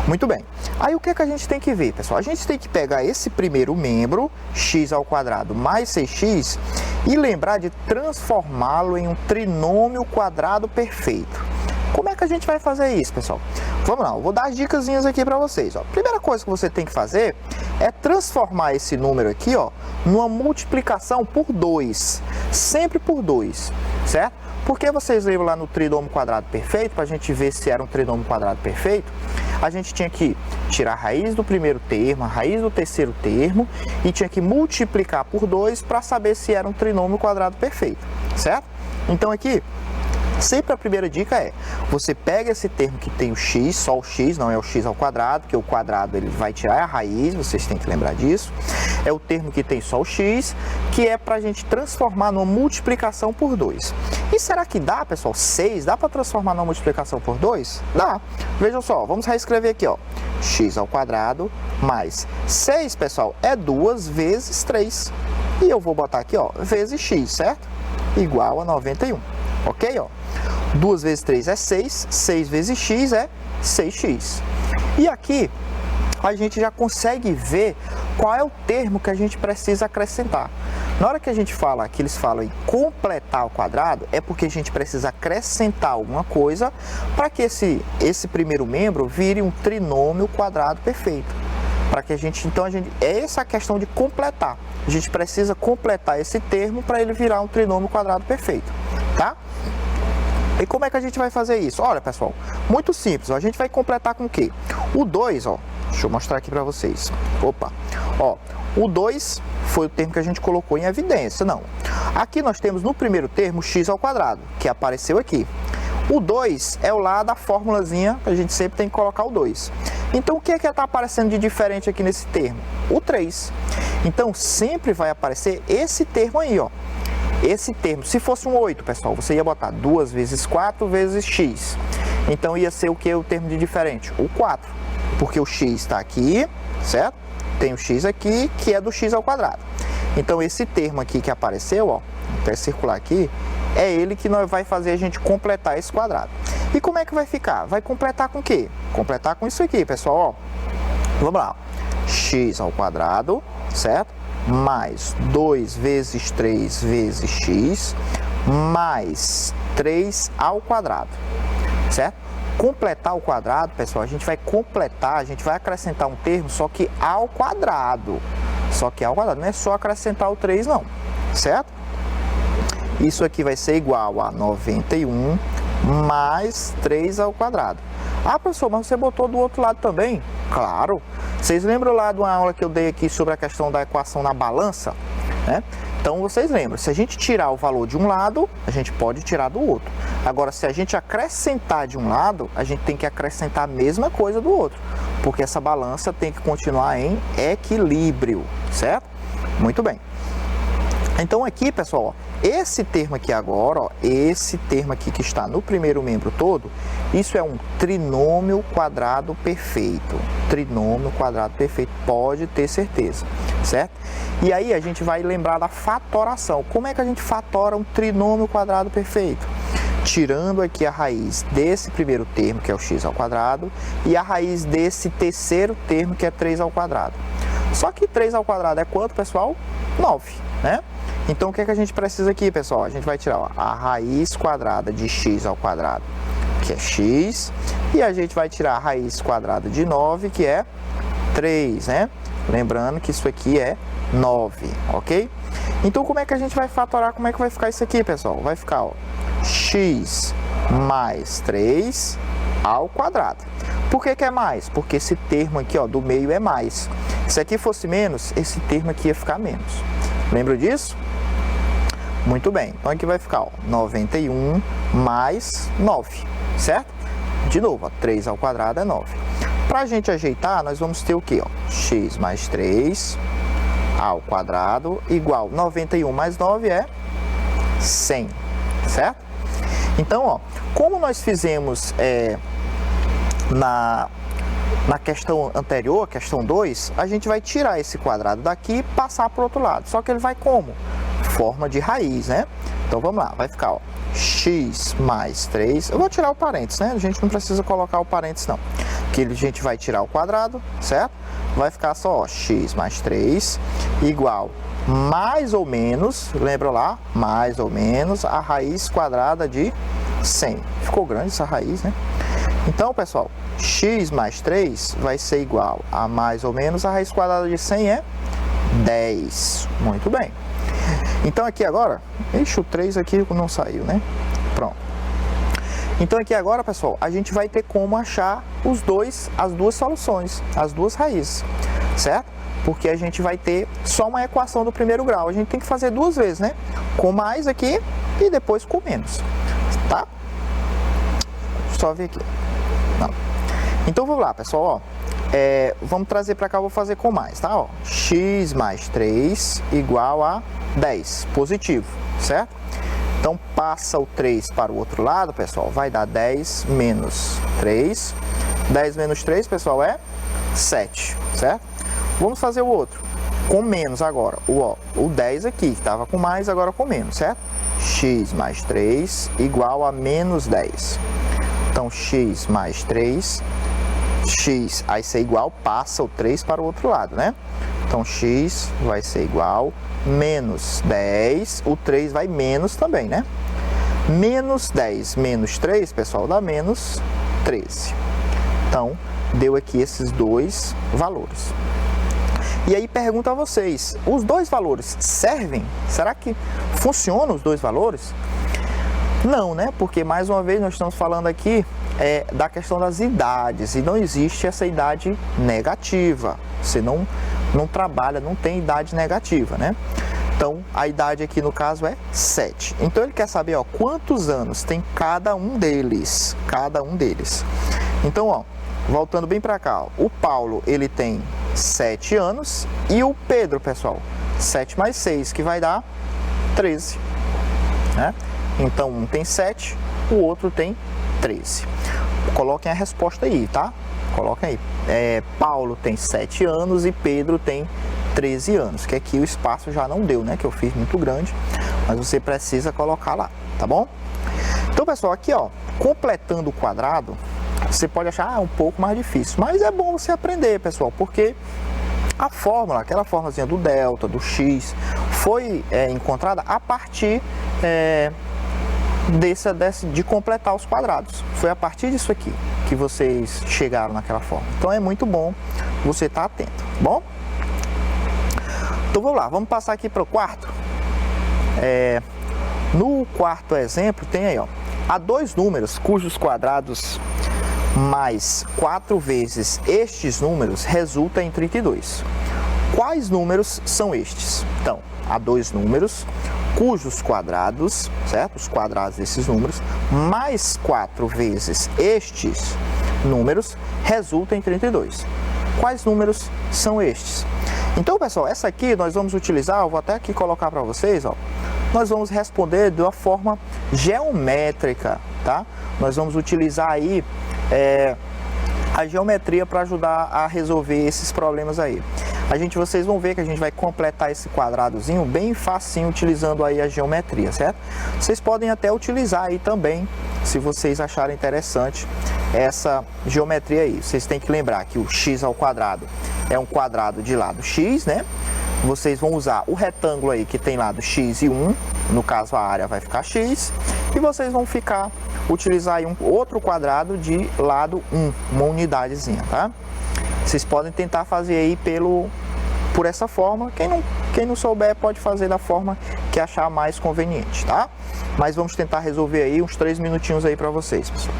Muito bem. Aí o que é que a gente tem que ver, pessoal? A gente tem que pegar esse primeiro membro, x ao quadrado mais 6x, e lembrar de transformá-lo em um trinômio quadrado perfeito. Como é que a gente vai fazer isso, pessoal? Vamos lá, eu vou dar as dicasinhas aqui para vocês. Ó. Primeira coisa que você tem que fazer é transformar esse número aqui, ó, numa multiplicação por 2. Sempre por 2, certo? Porque vocês lembram lá no trinômio quadrado perfeito, para a gente ver se era um trinômio quadrado perfeito, a gente tinha que tirar a raiz do primeiro termo, a raiz do terceiro termo, e tinha que multiplicar por 2 para saber se era um trinômio quadrado perfeito, certo? Então aqui, sempre a primeira dica é, você pega esse termo que tem o x, só o x, não é o x ao quadrado, porque o quadrado ele vai tirar a raiz, vocês têm que lembrar disso. É o termo que tem só o x, que é para a gente transformar numa multiplicação por 2. E será que dá, pessoal? 6, dá para transformar numa multiplicação por 2? Dá. Vejam só, vamos reescrever aqui, ó. X ao quadrado mais 6, pessoal, é 2 vezes 3. E eu vou botar aqui, ó, vezes x, certo? Igual a 91. Ok, ó? 2 vezes 3 é 6, 6 vezes x é 6x. E aqui a gente já consegue ver qual é o termo que a gente precisa acrescentar. Na hora que a gente fala, que eles falam em completar o quadrado, é porque a gente precisa acrescentar alguma coisa para que esse primeiro membro vire um trinômio quadrado perfeito. Para que é essa a questão de completar. A gente precisa completar esse termo para ele virar um trinômio quadrado perfeito, tá? E como é que a gente vai fazer isso? Olha, pessoal, muito simples. Ó, a gente vai completar com o quê? O 2, ó, deixa eu mostrar aqui para vocês. Opa, ó, o 2 foi o termo que a gente colocou em evidência, não. Aqui nós temos no primeiro termo x ao quadrado, que apareceu aqui. O 2 é o lá da formulazinha, a gente sempre tem que colocar o 2. Então, o que é que está aparecendo de diferente aqui nesse termo? O 3. Então, sempre vai aparecer esse termo aí, ó. Esse termo, se fosse um 8, pessoal, você ia botar 2 vezes 4 vezes x. Então, ia ser o que? O termo de diferente? O 4. Porque o x está aqui, certo? Tem o x aqui, que é do x ao quadrado. Então, esse termo aqui que apareceu, ó, até circular aqui, é ele que nós vai fazer a gente completar esse quadrado. E como é que vai ficar? Vai completar com o quê? Completar com isso aqui, pessoal, ó. Vamos lá. X ao quadrado, certo? Mais 2 vezes 3 vezes x, mais 3 ao quadrado, certo? Completar o quadrado, pessoal, a gente vai completar, a gente vai acrescentar um termo, só que ao quadrado. Só que ao quadrado, não é só acrescentar o 3, não, certo? Isso aqui vai ser igual a 91 mais 3 ao quadrado. Ah, professor, mas você botou do outro lado também? Claro. Vocês lembram lá de uma aula que eu dei aqui sobre a questão da equação na balança? Né? Então, vocês lembram, se a gente tirar o valor de um lado, a gente pode tirar do outro. Agora, se a gente acrescentar de um lado, a gente tem que acrescentar a mesma coisa do outro. Porque essa balança tem que continuar em equilíbrio, certo? Muito bem. Então, aqui, pessoal, ó, esse termo aqui agora, ó, esse termo aqui que está no primeiro membro todo, isso é um trinômio quadrado perfeito. Trinômio quadrado perfeito, pode ter certeza, certo? E aí a gente vai lembrar da fatoração. Como é que a gente fatora um trinômio quadrado perfeito? Tirando aqui a raiz desse primeiro termo, que é o x ao quadrado, e a raiz desse terceiro termo, que é 3 ao quadrado. Só que 3 ao quadrado é quanto, pessoal? 9, né? Então, o que é que a gente precisa aqui, pessoal? A gente vai tirar, ó, a raiz quadrada de x ao quadrado, que é x, e a gente vai tirar a raiz quadrada de 9, que é 3, né? Lembrando que isso aqui é 9, ok? Então, como é que a gente vai fatorar? Como é que vai ficar isso aqui, pessoal? Vai ficar, ó, x mais 3 ao quadrado. Por que que é mais? Porque esse termo aqui, ó, do meio é mais. Se aqui fosse menos, esse termo aqui ia ficar menos. Lembra disso? Muito bem. Então, aqui vai ficar, ó, 91 mais 9, certo? De novo, ó, 3 ao quadrado é 9. Para a gente ajeitar, nós vamos ter o quê? Ó? X mais 3 ao quadrado igual 91 mais 9 é 100, certo? Então, ó, como nós fizemos na questão anterior, questão 2, a gente vai tirar esse quadrado daqui e passar para o outro lado. Só que ele vai como? Forma de raiz, né? Então, vamos lá, vai ficar, ó, x mais 3, eu vou tirar o parênteses, né? A gente não precisa colocar o parênteses, não. Que a gente vai tirar o quadrado, certo? Vai ficar só, ó, x mais 3 igual mais ou menos, lembra lá? Mais ou menos a raiz quadrada de 100. Ficou grande essa raiz, né? Então, pessoal, x mais 3 vai ser igual a mais ou menos a raiz quadrada de 100 é 10. Muito bem. Então, aqui agora, ixi, o 3 aqui não saiu, né? Pronto. Então, aqui agora, pessoal, a gente vai ter como achar as duas soluções, as duas raízes, certo? Porque a gente vai ter só uma equação do primeiro grau. A gente tem que fazer duas vezes, né? Com mais aqui e depois com menos, tá? Só ver aqui. Não. Então, vamos lá, pessoal, ó. Vamos trazer para cá, eu vou fazer com mais, tá? Ó, x mais 3 igual a 10, positivo, certo? Então, passa o 3 para o outro lado, pessoal, vai dar 10 menos 3. 10 menos 3, pessoal, é 7, certo? Vamos fazer o outro, com menos agora. O 10 aqui, que estava com mais, agora com menos, certo? X mais 3 igual a menos 10. Então, x mais 3, x vai ser igual, passa o 3 para o outro lado, né? Então, x vai ser igual menos 10, o 3 vai menos também, né? Menos 10 menos 3, pessoal, dá menos 13. Então, deu aqui esses dois valores. E aí, pergunto a vocês, os dois valores servem? Será que funcionam os dois valores? Não, né? Porque, mais uma vez, nós estamos falando aqui da questão das idades, e não existe essa idade negativa. Você não não trabalha, não tem idade negativa, né? Então, a idade aqui no caso é 7. Então, ele quer saber, ó, quantos anos tem cada um deles. Então, ó, voltando bem para cá, ó, o Paulo, ele tem 7 anos e o Pedro, pessoal, 7 mais 6, que vai dar 13, né? Então, um tem 7, o outro tem 13. Coloquem a resposta aí, tá? Coloquem aí. Paulo tem 7 anos e Pedro tem 13 anos, que aqui o espaço já não deu, né? Que eu fiz muito grande, mas você precisa colocar lá, tá bom? Então, pessoal, aqui, ó, completando o quadrado, você pode achar um pouco mais difícil, mas é bom você aprender, pessoal, porque a fórmula, aquela formulazinha do delta, do x, foi encontrada a partir de completar os quadrados. Foi a partir disso aqui que vocês chegaram naquela forma. Então é muito bom você estar atento, tá bom? Então vamos lá, vamos passar aqui para o quarto. No quarto exemplo tem aí, ó, há dois números cujos quadrados mais 4 vezes estes números resulta em 32. Quais números são estes? Então, há dois números cujos quadrados, certo? Os quadrados desses números, mais 4 vezes estes números resulta em 32. Quais números são estes? Então, pessoal, essa aqui nós vamos utilizar, eu vou até aqui colocar para vocês, ó. Nós vamos responder de uma forma geométrica, tá? Nós vamos utilizar aí a geometria para ajudar a resolver esses problemas aí. Vocês vão ver que a gente vai completar esse quadradozinho bem facinho utilizando aí a geometria, certo? Vocês podem até utilizar aí também, se vocês acharem interessante essa geometria aí. Vocês têm que lembrar que o x ao quadrado é um quadrado de lado x, né? Vocês vão usar o retângulo aí que tem lado x e 1, no caso a área vai ficar x, e vocês vão utilizar aí um outro quadrado de lado 1, uma unidadezinha, tá? Vocês podem tentar fazer aí por essa forma. Quem não souber pode fazer da forma que achar mais conveniente, tá? Mas vamos tentar resolver aí uns 3 minutinhos aí para vocês, pessoal.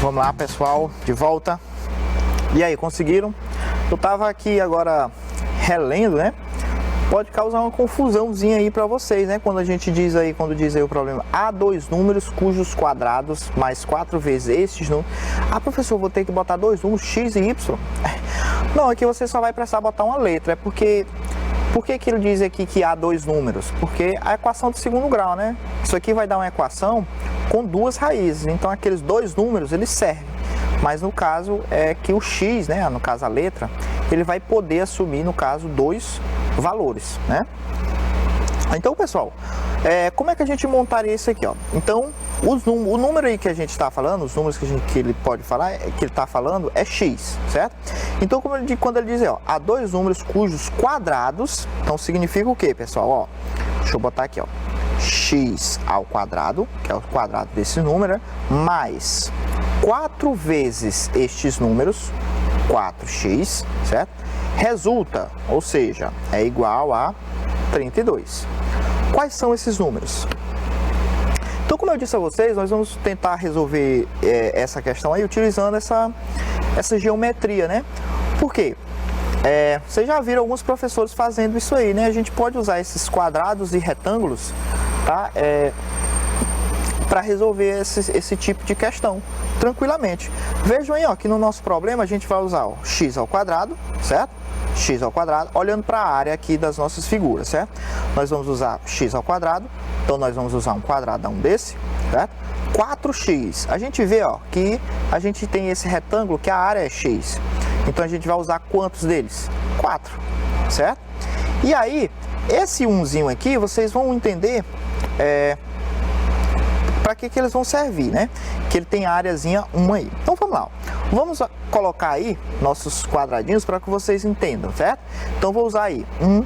Vamos lá, pessoal, de volta. E aí, conseguiram? Eu tava aqui agora relendo, né? Pode causar uma confusãozinha aí para vocês, né? Quando diz aí o problema, há dois números cujos quadrados mais 4 vezes estes números. Ah, professor, vou ter que botar dois números, x e y? Não, aqui você só vai precisar botar uma letra, é porque... Por que ele diz aqui que há dois números? Porque a equação do segundo grau, né? Isso aqui vai dar uma equação com duas raízes, então aqueles dois números, eles servem. Mas no caso é que o x, né, no caso a letra, ele vai poder assumir, no caso, dois valores, né? Então, pessoal, como é que a gente montaria isso aqui, ó? Então, o número aí que a gente está falando, os números que ele pode falar, que ele está falando, é x, certo? Então, quando ele diz, ó, há dois números cujos quadrados, então significa o quê, pessoal? Ó, deixa eu botar aqui, ó, x ao quadrado, que é o quadrado desse número, mais 4 vezes estes números, 4x, certo? Resulta, ou seja, é igual a 32. Quais são esses números? Então, como eu disse a vocês, nós vamos tentar resolver essa questão aí utilizando essa geometria, né? Por quê? Vocês já viram alguns professores fazendo isso aí, né? A gente pode usar esses quadrados e retângulos, tá? Para resolver esse tipo de questão tranquilamente. Vejam aí, ó, que no nosso problema a gente vai usar o x ao quadrado, certo? X ao quadrado, olhando para a área aqui das nossas figuras, certo? Nós vamos usar x ao quadrado, então nós vamos usar um quadradão desse, certo? 4x, a gente vê, ó, que a gente tem esse retângulo que a área é x, então a gente vai usar quantos deles? 4, certo? E aí, esse 1zinho aqui, vocês vão entender para que eles vão servir, né? Que ele tem a áreazinha 1 aí. Então vamos lá. Vamos colocar aí nossos quadradinhos para que vocês entendam, certo? Então vou usar aí um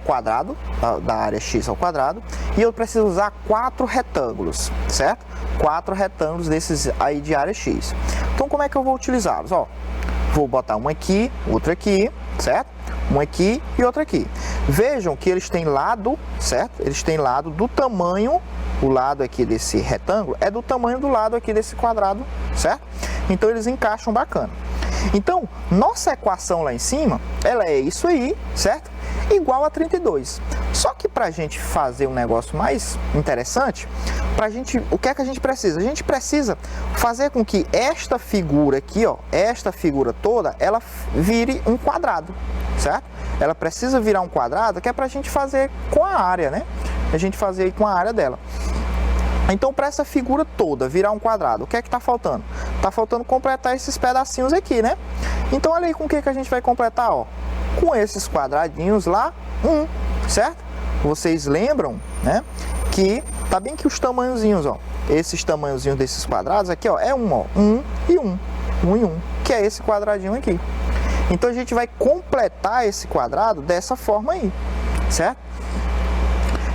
quadrado da área x ao quadrado e eu preciso usar 4 retângulos, certo? 4 retângulos desses aí de área x. Então como é que eu vou utilizá-los? Ó, vou botar um aqui, outro aqui, certo? Um aqui e outro aqui. Vejam que eles têm lado, certo? Eles têm lado do tamanho, o lado aqui desse retângulo é do tamanho do lado aqui desse quadrado, certo? Então eles encaixam bacana. Então, nossa equação lá em cima, ela é isso aí, certo? Igual a 32. Só que para a gente fazer um negócio mais interessante, o que é que a gente precisa? A gente precisa fazer com que esta figura aqui, ó, esta figura toda, ela vire um quadrado, certo? Ela precisa virar um quadrado, que é para a gente fazer com a área, né? A gente fazer aí com a área dela. Então, para essa figura toda virar um quadrado, o que é que está faltando? Está faltando completar esses pedacinhos aqui, né? Então, olha aí com o que a gente vai completar, ó. Com esses quadradinhos lá, certo? Vocês lembram, né? Que tá bem que os tamanhozinhos, ó. Esses tamanhozinhos desses quadrados aqui, ó, é ó. 1 e 1. 1 e 1, que é esse quadradinho aqui. Então, a gente vai completar esse quadrado dessa forma aí, certo?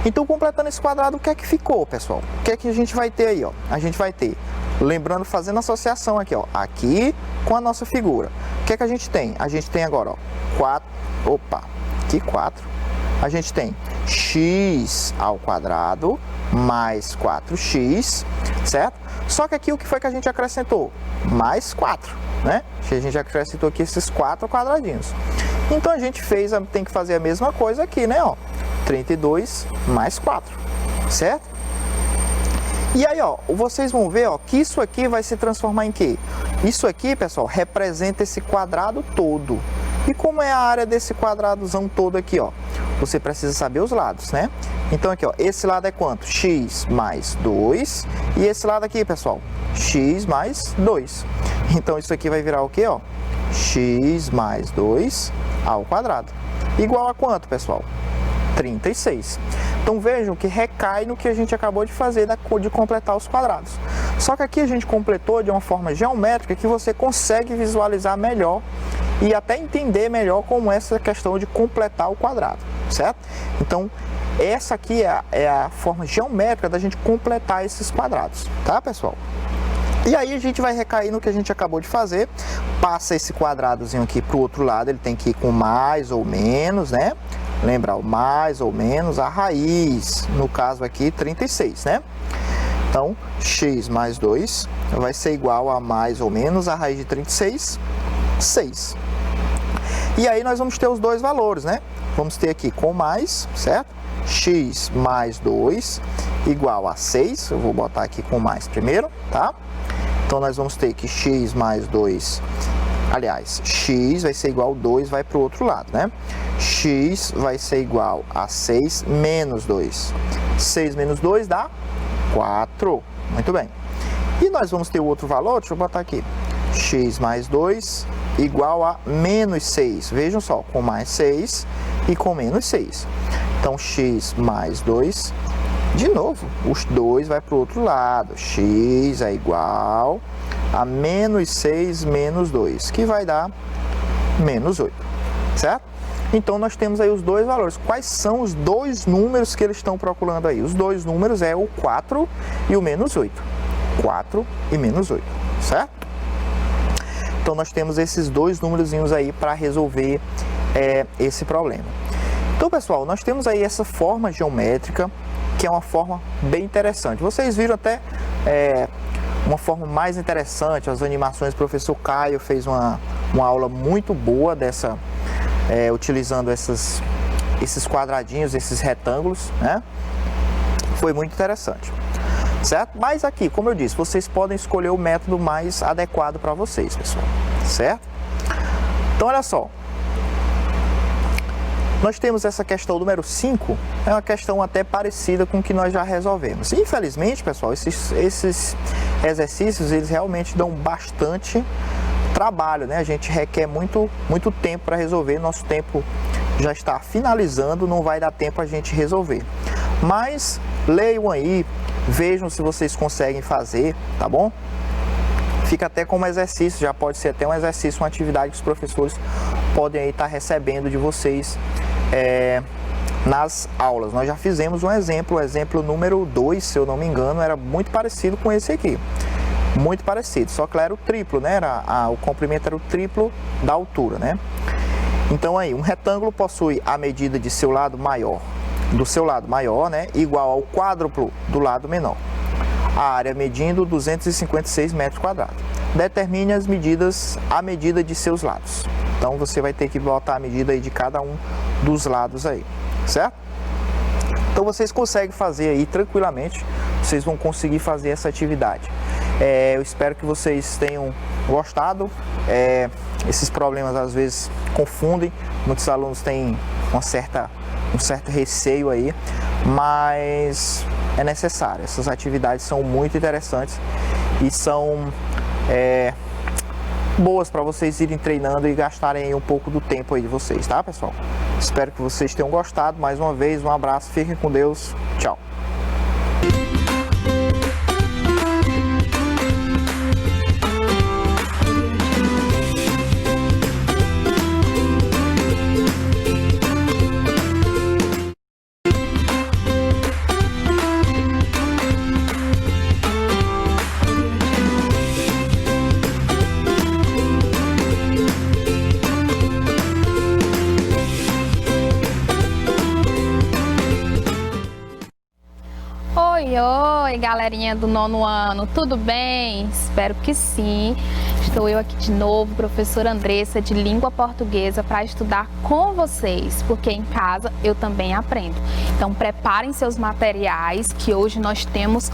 Então, completando esse quadrado, o que é que ficou, pessoal? O que é que a gente vai ter aí, ó? A gente vai ter, lembrando, fazendo associação aqui, ó, aqui com a nossa figura. O que é que a gente tem? A gente tem agora, ó, 4, aqui 4. A gente tem x ao quadrado mais 4x, certo? Só que aqui o que foi que a gente acrescentou? Mais 4, né? A gente acrescentou aqui esses 4 quadradinhos. Então, a gente tem que fazer a mesma coisa aqui, né, ó? 32 mais 4, certo? E aí, ó, vocês vão ver, ó, que isso aqui vai se transformar em quê? Isso aqui, pessoal, representa esse quadrado todo. E como é a área desse quadradozão todo aqui, ó? Você precisa saber os lados, né? Então, aqui, ó, esse lado é quanto? X mais 2. E esse lado aqui, pessoal, x mais 2. Então, isso aqui vai virar o quê, ó? X mais 2 ao quadrado. Igual a quanto, pessoal? 36. Então vejam que recai no que a gente acabou de fazer, de completar os quadrados. Só que aqui a gente completou de uma forma geométrica que você consegue visualizar melhor e até entender melhor como essa questão de completar o quadrado, certo? Então essa aqui é a forma geométrica da gente completar esses quadrados, tá, pessoal? E aí a gente vai recair no que a gente acabou de fazer, passa esse quadradozinho aqui para o outro lado, ele tem que ir com mais ou menos, né? Lembra, o mais ou menos a raiz, no caso aqui 36, né? Então, x mais 2 vai ser igual a mais ou menos a raiz de 36. 6. E aí nós vamos ter os dois valores, né? Vamos ter aqui com mais, certo? X mais 2 igual a 6. Eu vou botar aqui com mais primeiro, tá? Então nós vamos ter que x mais 2, aliás, x vai ser igual a 2, vai para o outro lado, né? X vai ser igual a 6 menos 2. 6 menos 2 dá 4. Muito bem. E nós vamos ter o outro valor, deixa eu botar aqui. X mais 2 igual a menos 6. Vejam só, com mais 6 e com menos 6. Então, x mais 2, de novo, os 2 vai para o outro lado. X é igual a menos 6 menos 2, que vai dar menos 8, certo? Então, nós temos aí os dois valores. Quais são os dois números que eles estão procurando aí? Os dois números é o 4 e o menos 8. 4 e menos 8, certo? Então, nós temos esses dois númerozinhos aí para resolver esse problema. Então, pessoal, nós temos aí essa forma geométrica, que é uma forma bem interessante. Vocês viram até uma forma mais interessante, as animações do professor Caio fez uma aula muito boa dessa, utilizando esses quadradinhos, esses retângulos, né? Foi muito interessante. Certo? Mas aqui, como eu disse, vocês podem escolher o método mais adequado para vocês, pessoal. Certo? Então, olha só. Nós temos essa questão número 5, é uma questão até parecida com o que nós já resolvemos. Infelizmente, pessoal, esses exercícios, eles realmente dão bastante trabalho, né? A gente requer muito tempo para resolver, nosso tempo já está finalizando, não vai dar tempo a gente resolver. Mas leiam aí, vejam se vocês conseguem fazer, tá bom? Fica até como exercício, já pode ser até um exercício, uma atividade que os professores podem aí estar recebendo de vocês nas aulas. Nós já fizemos um exemplo, o exemplo número 2, se eu não me engano, era muito parecido com esse aqui. Muito parecido, só que lá era o triplo, né? O comprimento era o triplo da altura, né? Então aí, um retângulo possui a medida de seu lado maior, né, igual ao quádruplo do lado menor. A área medindo 256 metros quadrados. Determine a medida de seus lados. Então você vai ter que botar a medida aí de cada um dos lados aí, certo? Então vocês conseguem fazer aí tranquilamente, vocês vão conseguir fazer essa atividade. Eu espero que vocês tenham gostado. Esses problemas às vezes confundem, muitos alunos têm um certo receio aí, mas é necessário. Essas atividades são muito interessantes e são boas para vocês irem treinando e gastarem aí um pouco do tempo aí de vocês, tá, pessoal? Espero que vocês tenham gostado. Mais uma vez, um abraço, fiquem com Deus, tchau! Oi, galerinha do 9º ano, tudo bem? Espero que sim. Estou eu aqui de novo, professora Andressa, de língua portuguesa, para estudar com vocês, porque em casa eu também aprendo. Então preparem seus materiais, que hoje nós temos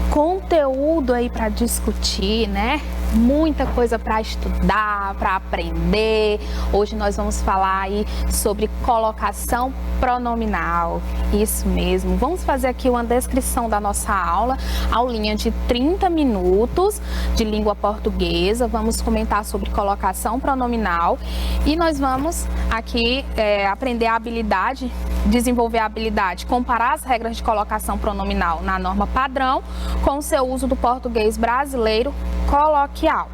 conteúdo aí para discutir, né? Muita coisa para estudar, para aprender. Hoje nós vamos falar aí sobre colocação pronominal. Isso mesmo. Vamos fazer aqui uma descrição da nossa aula, aulinha de 30 minutos de língua portuguesa. Vamos comentar sobre colocação pronominal e nós vamos aqui aprender a habilidade, desenvolver a habilidade, comparar as regras de colocação pronominal na norma padrão com o seu uso do português brasileiro coloquial,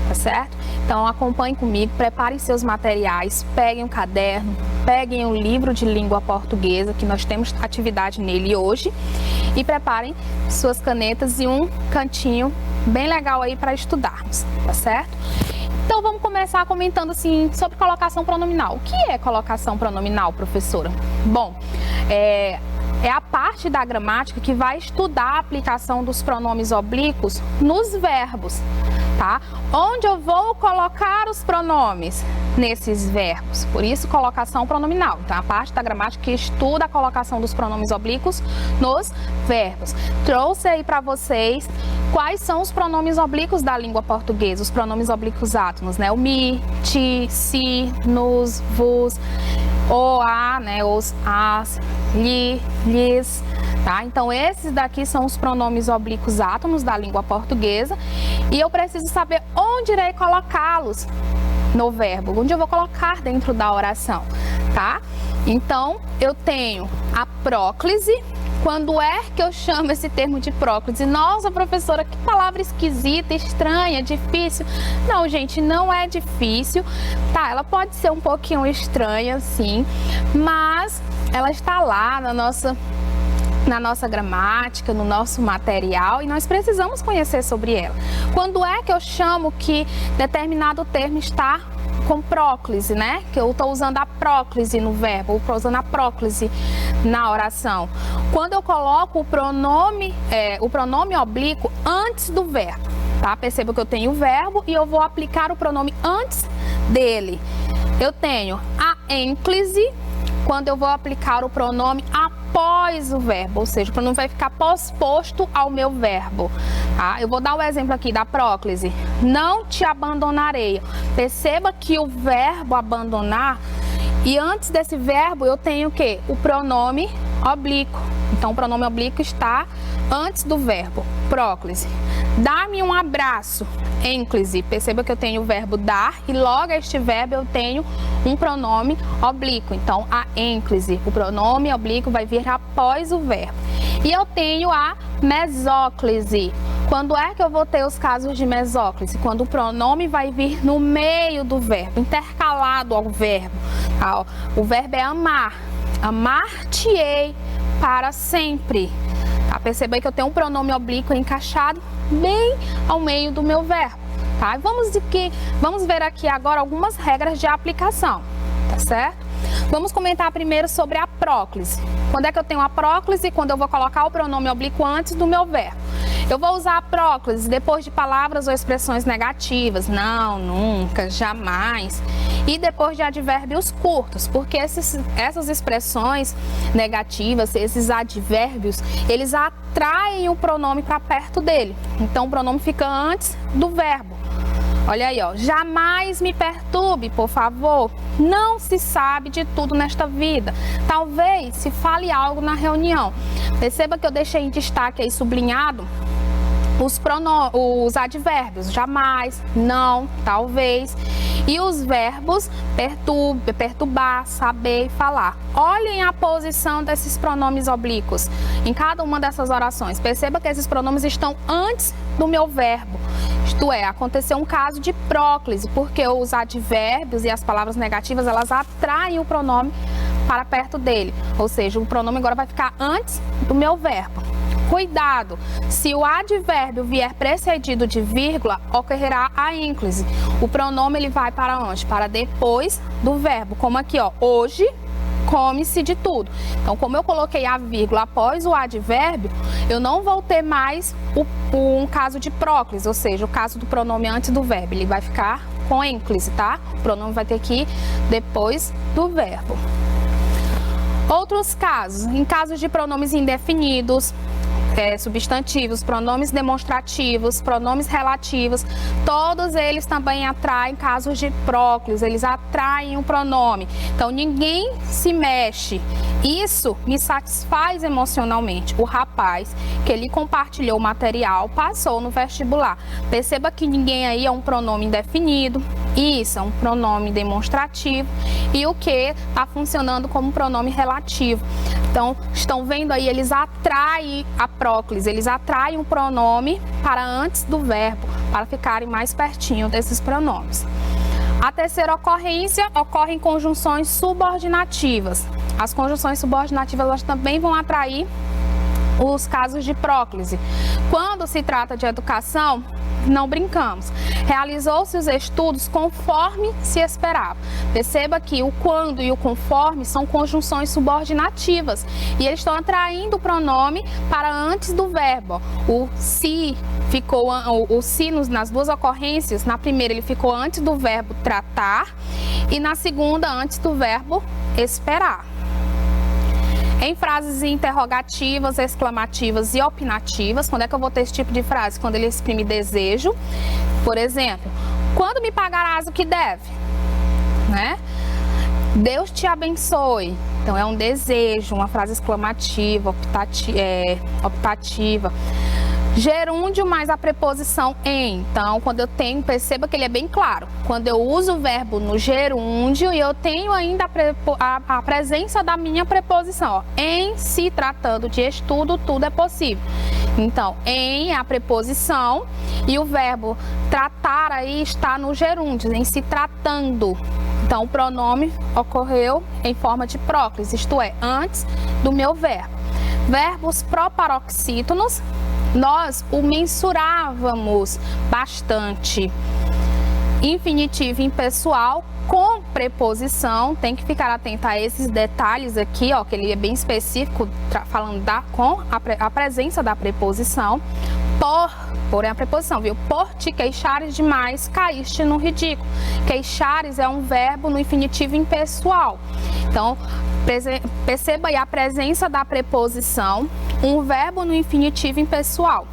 tá certo? Então acompanhem comigo, preparem seus materiais, peguem um caderno, peguem um livro de língua portuguesa, que nós temos atividade nele hoje, e preparem suas canetas e um cantinho bem legal aí para estudarmos, tá certo? Então vamos começar comentando assim sobre colocação pronominal. O que é colocação pronominal, professora? Bom, é a parte da gramática que vai estudar a aplicação dos pronomes oblíquos nos verbos, tá? Onde eu vou colocar os pronomes? Nesses verbos, por isso colocação pronominal. Então, a parte da gramática que estuda a colocação dos pronomes oblíquos nos verbos. Trouxe aí para vocês quais são os pronomes oblíquos da língua portuguesa, os pronomes oblíquos átonos, né? O mi, ti, si, nos, vos, o, a, né? Os, as, lhe, lhes, tá? Então, esses daqui são os pronomes oblíquos átonos da língua portuguesa e eu preciso saber onde irei colocá-los no verbo, onde eu vou colocar dentro da oração, tá? Então, eu tenho a próclise. Quando é que eu chamo esse termo de próclise? Nossa, professora, que palavra esquisita, estranha, difícil. Não, gente, não é difícil, tá? Ela pode ser um pouquinho estranha, sim, mas ela está lá na nossa gramática, no nosso material e nós precisamos conhecer sobre ela. Quando é que eu chamo que determinado termo está com próclise, né? Que eu estou usando a próclise no verbo, ou estou usando a próclise na oração. Quando eu coloco o pronome oblíquo antes do verbo, tá? Perceba que eu tenho o verbo e eu vou aplicar o pronome antes dele. Eu tenho a ênclise, quando eu vou aplicar o pronome após o verbo, ou seja, o pronome vai ficar posposto ao meu verbo. Tá? Eu vou dar o exemplo aqui da próclise. Não te abandonarei. Perceba que o verbo abandonar, e antes desse verbo eu tenho o quê? O pronome oblíquo. Então, o pronome oblíquo está antes do verbo, próclise. Dá-me um abraço, ênclise. Perceba que eu tenho o verbo dar e logo a este verbo eu tenho um pronome oblíquo. Então, a ênclise, o pronome oblíquo vai vir após o verbo. E eu tenho a mesóclise. Quando é que eu vou ter os casos de mesóclise? Quando o pronome vai vir no meio do verbo, intercalado ao verbo. O verbo é amar. Amar-te-ei para sempre. Tá? Perceba que eu tenho um pronome oblíquo encaixado bem ao meio do meu verbo. Tá? Vamos ver aqui agora algumas regras de aplicação, tá certo? Vamos comentar primeiro sobre a próclise. Quando é que eu tenho a próclise? Quando eu vou colocar o pronome oblíquo antes do meu verbo. Eu vou usar a próclise depois de palavras ou expressões negativas. Não, nunca, jamais. E depois de advérbios curtos, porque essas expressões negativas, esses advérbios, eles atraem o pronome para perto dele. Então, o pronome fica antes do verbo. Olha aí, ó. Jamais me perturbe, por favor. Não se sabe de tudo nesta vida. Talvez se fale algo na reunião. Perceba que eu deixei em destaque aí sublinhado os advérbios. Jamais, não, talvez. E os verbos perturbar, saber e falar. Olhem a posição desses pronomes oblíquos em cada uma dessas orações. Perceba que esses pronomes estão antes do meu verbo. Isto é, aconteceu um caso de próclise, porque os advérbios e as palavras negativas, elas atraem o pronome para perto dele. Ou seja, o pronome agora vai ficar antes do meu verbo. Cuidado, se o advérbio vier precedido de vírgula, ocorrerá a ênclise. O pronome ele vai para onde? Para depois do verbo, como aqui, ó, hoje come-se de tudo. Então, como eu coloquei a vírgula após o advérbio, eu não vou ter mais um caso de próclise, ou seja, o caso do pronome antes do verbo, ele vai ficar com ênclise, tá? O pronome vai ter que ir depois do verbo. Outros casos, em casos de pronomes indefinidos, substantivos, pronomes demonstrativos, pronomes relativos, todos eles também atraem casos de próclise, eles atraem um pronome. Então, ninguém se mexe. Isso me satisfaz emocionalmente. O rapaz que ele compartilhou o material passou no vestibular. Perceba que ninguém aí é um pronome indefinido. Isso é um pronome demonstrativo e o que está funcionando como pronome relativo. Então, estão vendo aí, eles atraem a próclise, eles atraem o pronome para antes do verbo, para ficarem mais pertinho desses pronomes. A terceira ocorrência ocorre em conjunções subordinativas. As conjunções subordinativas elas também vão atrair os casos de próclise. Quando se trata de educação, não brincamos. Realizou-se os estudos conforme se esperava. Perceba que o quando e o conforme são conjunções subordinativas e eles estão atraindo o pronome para antes do verbo. O se ficou, o se nas duas ocorrências, na primeira ele ficou antes do verbo tratar e na segunda antes do verbo esperar. Em frases interrogativas, exclamativas e opinativas, quando é que eu vou ter esse tipo de frase? Quando ele exprime desejo. Por exemplo, quando me pagarás o que deve? Né? Deus te abençoe. Então é um desejo, uma frase exclamativa, optativa. Gerúndio mais a preposição em. Então, quando eu tenho, perceba que ele é bem claro. Quando eu uso o verbo no gerúndio e eu tenho ainda a presença da minha preposição. Ó, em se tratando de estudo, tudo é possível. Então, em é a preposição e o verbo tratar aí está no gerúndio, em se tratando. Então, o pronome ocorreu em forma de próclise, isto é, antes do meu verbo. Verbos proparoxítonos, nós o mensurávamos bastante. Infinitivo impessoal com preposição, tem que ficar atento a esses detalhes aqui, ó, que ele é bem específico, falando com a presença da preposição. Porém a preposição, viu? Por te queixares demais, caíste no ridículo. Queixares é um verbo no infinitivo impessoal. Então, perceba aí a presença da preposição, um verbo no infinitivo impessoal.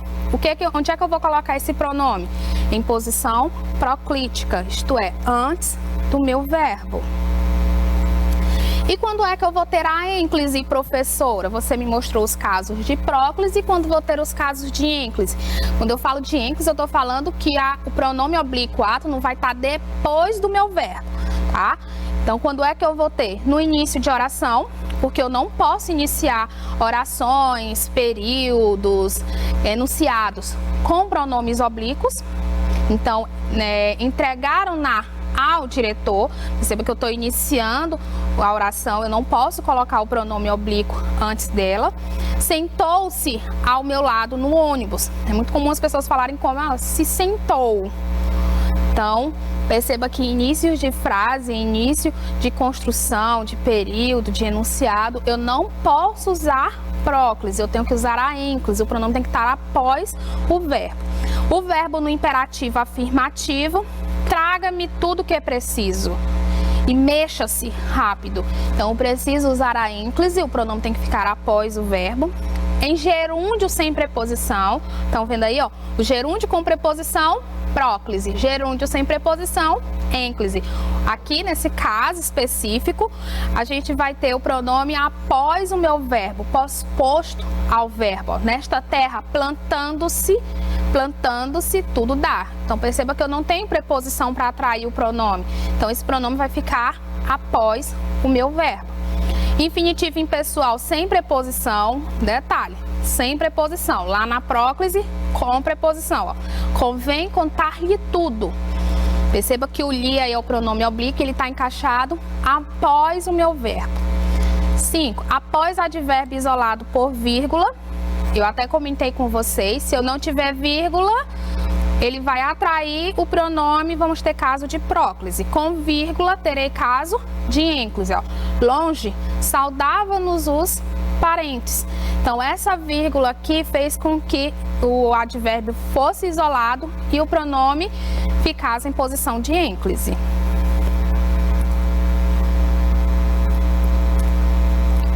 Onde é que eu vou colocar esse pronome? Em posição proclítica, isto é, antes do meu verbo. E quando é que eu vou ter a ênclise, professora? Você me mostrou os casos de próclise e quando vou ter os casos de ênclise? Quando eu falo de ênclise, eu estou falando que o pronome oblíquo átono vai estar depois do meu verbo, tá? Então, quando é que eu vou ter? No início de oração, porque eu não posso iniciar orações, períodos, enunciados com pronomes oblíquos. Então, entregaram ao diretor, perceba que eu estou iniciando a oração, eu não posso colocar o pronome oblíquo antes dela. Sentou-se ao meu lado no ônibus. É muito comum as pessoas falarem como ela se sentou. Então, perceba que inícios de frase, início de construção, de período, de enunciado, eu não posso usar próclise, eu tenho que usar a ênclise, o pronome tem que estar após o verbo. O verbo no imperativo afirmativo, traga-me tudo que é preciso e mexa-se rápido. Então, eu preciso usar a ênclise, o pronome tem que ficar após o verbo. Em gerúndio sem preposição, estão vendo aí, ó, o gerúndio com preposição, próclise, gerúndio sem preposição, ênclise. Aqui nesse caso específico, a gente vai ter o pronome após o meu verbo, posposto ao verbo. Ó, nesta terra, plantando-se, tudo dá. Então perceba que eu não tenho preposição para atrair o pronome. Então esse pronome vai ficar após o meu verbo. Infinitivo impessoal sem preposição, detalhe, sem preposição. Lá na próclise, com preposição. Ó. Convém contar-lhe tudo. Perceba que o lhe aí é o pronome oblíquo, ele está encaixado após o meu verbo. 5. Após advérbio isolado por vírgula, eu até comentei com vocês, se eu não tiver vírgula, ele vai atrair o pronome, vamos ter caso de próclise. Com vírgula, terei caso de ênclise. Ó. Longe, saudava-nos os parentes. Então, essa vírgula aqui fez com que o advérbio fosse isolado e o pronome ficasse em posição de ênclise.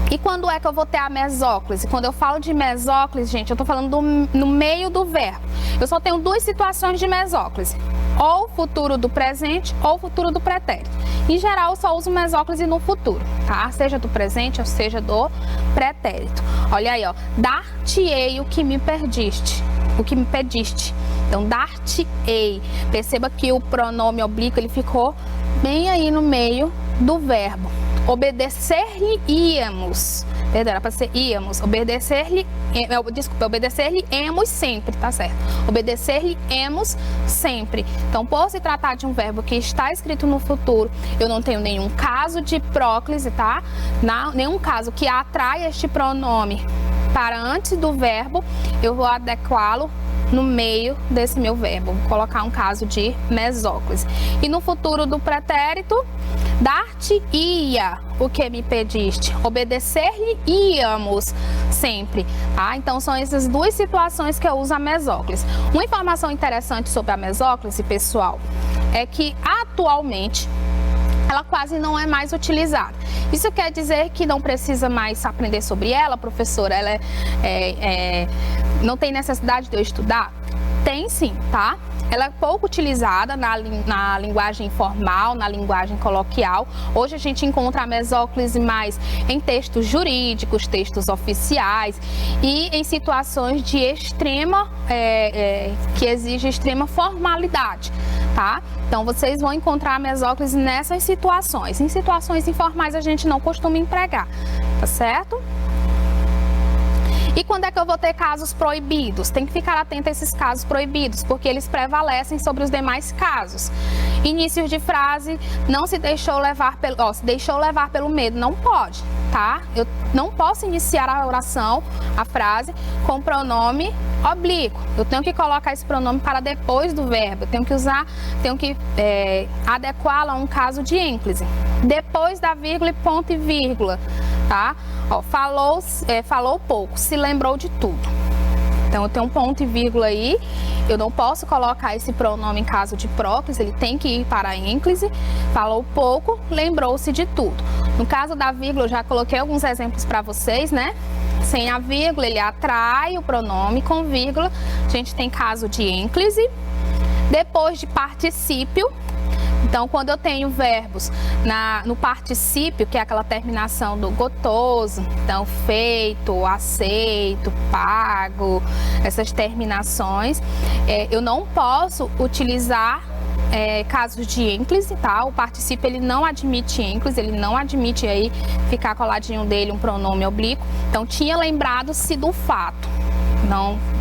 E quando é que eu vou ter a mesóclise? Quando eu falo de mesóclise, gente, eu estou falando no meio do verbo. Eu só tenho duas situações de mesóclise. Ou futuro do presente ou futuro do pretérito. Em geral, eu só uso mesóclise no futuro, tá? Seja do presente ou seja do pretérito. Olha aí, ó. Dar-te-ei o que me pediste. O que me pediste. Então, dar-te-ei. Perceba que o pronome oblíquo, ele ficou bem aí no meio do verbo. Obedecer-lhe-íamos. Perdão, era para ser íamos. Obedecer-lhe-emos sempre, tá certo? Obedecer-lhe-emos sempre. Então, por se tratar de um verbo que está escrito no futuro, eu não tenho nenhum caso de próclise, tá? Nenhum caso que atrai este pronome para antes do verbo, eu vou adequá-lo no meio desse meu verbo. Vou colocar um caso de mesóclise. E no futuro do pretérito, dar-te-ia o que me pediste. Obedecer-lhe-íamos sempre, tá? Então são essas duas situações que eu uso a mesóclise. Uma informação interessante sobre a mesóclise, pessoal, é que atualmente ela quase não é mais utilizada. Isso quer dizer que não precisa mais aprender sobre ela, professora? Ela não tem necessidade de eu estudar? Tem sim, tá? Ela é pouco utilizada na linguagem informal, na linguagem coloquial. Hoje a gente encontra a mesóclise mais em textos jurídicos, textos oficiais e em situações de extrema, que exige extrema formalidade, tá? Então vocês vão encontrar a mesóclise nessas situações. Em situações informais a gente não costuma empregar, tá certo? E quando é que eu vou ter casos proibidos? Tem que ficar atento a esses casos proibidos, porque eles prevalecem sobre os demais casos. Início de frase, não se deixou levar pelo, se deixou levar pelo medo, não pode, tá? Eu não posso iniciar a oração, a frase, com pronome oblíquo. Eu tenho que colocar esse pronome para depois do verbo. Eu tenho que adequá-lo a um caso de ênclise. Depois da vírgula e ponto e vírgula, tá? Ó, falou pouco, se lembrou de tudo. Então eu tenho um ponto e vírgula aí, eu não posso colocar esse pronome em caso de próclise, ele tem que ir para a ênclise. Falou pouco, lembrou-se de tudo. No caso da vírgula, eu já coloquei alguns exemplos para vocês, né? Sem a vírgula, ele atrai o pronome, com vírgula, a gente tem caso de ênclise. Depois de particípio, então quando eu tenho verbos no particípio, que é aquela terminação do gotoso, então feito, aceito, pago, essas terminações, eu não posso utilizar casos de ênclise, tá? O particípio ele não admite ênclise, ele não admite aí ficar coladinho dele um pronome oblíquo. Então tinha lembrado-se do fato.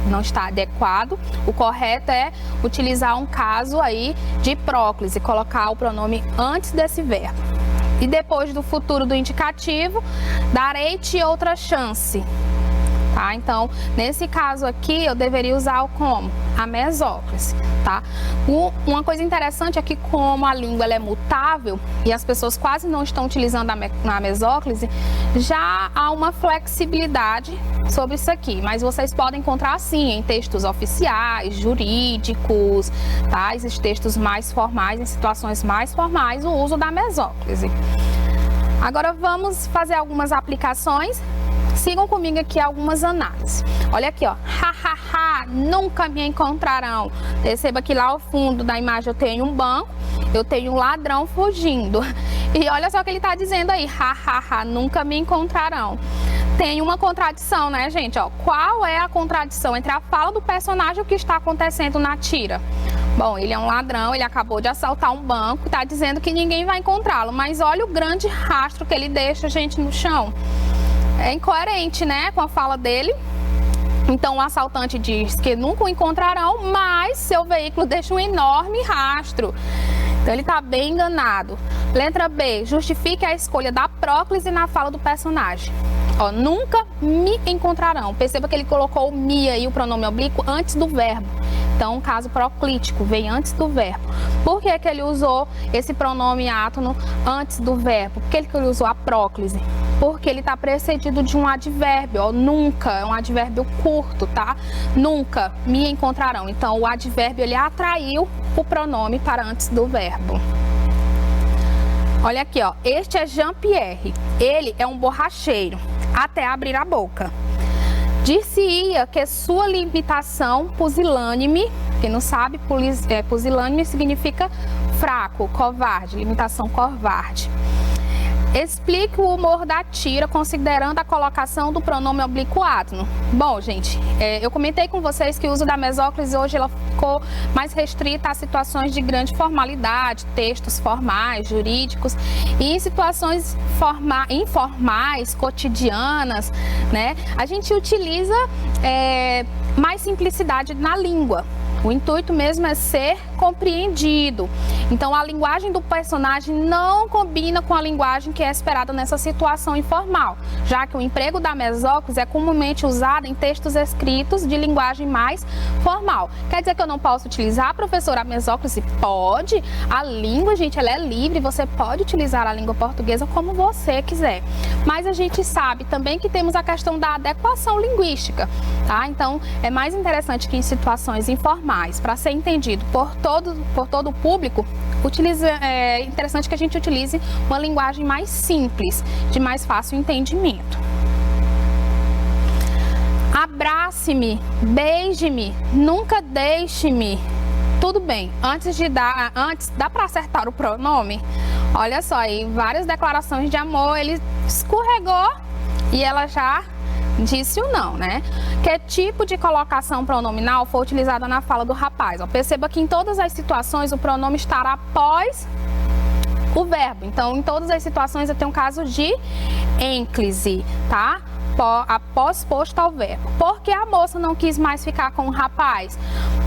Não está adequado. O correto é utilizar um caso aí de próclise, colocar o pronome antes desse verbo. E depois do futuro do indicativo, darei-te outra chance. Tá? Então, nesse caso aqui, eu deveria usar o como? A mesóclise, tá? Uma coisa interessante é que como a língua ela é mutável e as pessoas quase não estão utilizando a mesóclise, já há uma flexibilidade sobre isso aqui, mas vocês podem encontrar sim em textos oficiais, jurídicos, tá? Esses textos mais formais, em situações mais formais, o uso da mesóclise. Agora vamos fazer algumas aplicações. Sigam comigo aqui algumas análises. Olha aqui, ó. Ha, ha, ha, nunca me encontrarão. Perceba que lá ao fundo da imagem eu tenho um banco, eu tenho um ladrão fugindo. E olha só o que ele está dizendo aí. Ha, ha, ha, nunca me encontrarão. Tem uma contradição, né, gente? Ó, qual é a contradição entre a fala do personagem e o que está acontecendo na tira? Bom, ele é um ladrão, ele acabou de assaltar um banco, está dizendo que ninguém vai encontrá-lo. Mas olha o grande rastro que ele deixa, gente, no chão. É incoerente, né, com a fala dele. Então o assaltante diz que nunca o encontrarão, mas seu veículo deixa um enorme rastro. Então ele está bem enganado. Letra B, justifique a escolha da próclise na fala do personagem. Ó, nunca me encontrarão. Perceba que ele colocou o me aí, o pronome oblíquo, antes do verbo. Então, um caso proclítico, vem antes do verbo. Por que que ele usou esse pronome átono antes do verbo? Por que ele usou a próclise? Porque ele está precedido de um advérbio, ó, nunca, é um advérbio curto, tá? Nunca me encontrarão. Então, o advérbio, ele atraiu o pronome para antes do verbo. Olha aqui, ó, este é Jean-Pierre, ele é um borracheiro, até abrir a boca. Dir-se-ia que sua limitação pusilânime, quem não sabe, pusilânime significa fraco, covarde, limitação covarde. Explique o humor da tira considerando a colocação do pronome oblíquo átono. Bom, gente, eu comentei com vocês que o uso da mesóclise hoje ela ficou mais restrita a situações de grande formalidade, textos formais, jurídicos, e em situações informais, cotidianas, né? A gente utiliza mais simplicidade na língua. O intuito mesmo é ser compreendido. Então, a linguagem do personagem não combina com a linguagem que é esperada nessa situação informal, já que o emprego da mesóclise é comumente usado em textos escritos de linguagem mais formal. Quer dizer que eu não posso utilizar, professora, a mesóclise? Pode. A língua, gente, ela é livre, você pode utilizar a língua portuguesa como você quiser. Mas a gente sabe também que temos a questão da adequação linguística, tá? Então, é mais interessante que em situações informais, para ser entendido por todo o público, é interessante que a gente utilize uma linguagem mais simples, de mais fácil entendimento. Abrace-me, beije-me, nunca deixe-me. Tudo bem, antes dá para acertar o pronome? Olha só aí, várias declarações de amor, ele escorregou e ela já disse o não, né? Que tipo de colocação pronominal foi utilizada na fala do rapaz? Ó, perceba que em todas as situações o pronome estará após o verbo. Então, em todas as situações eu tenho um caso de ênclise, tá? Após posto ao verbo. Por que a moça não quis mais ficar com o rapaz?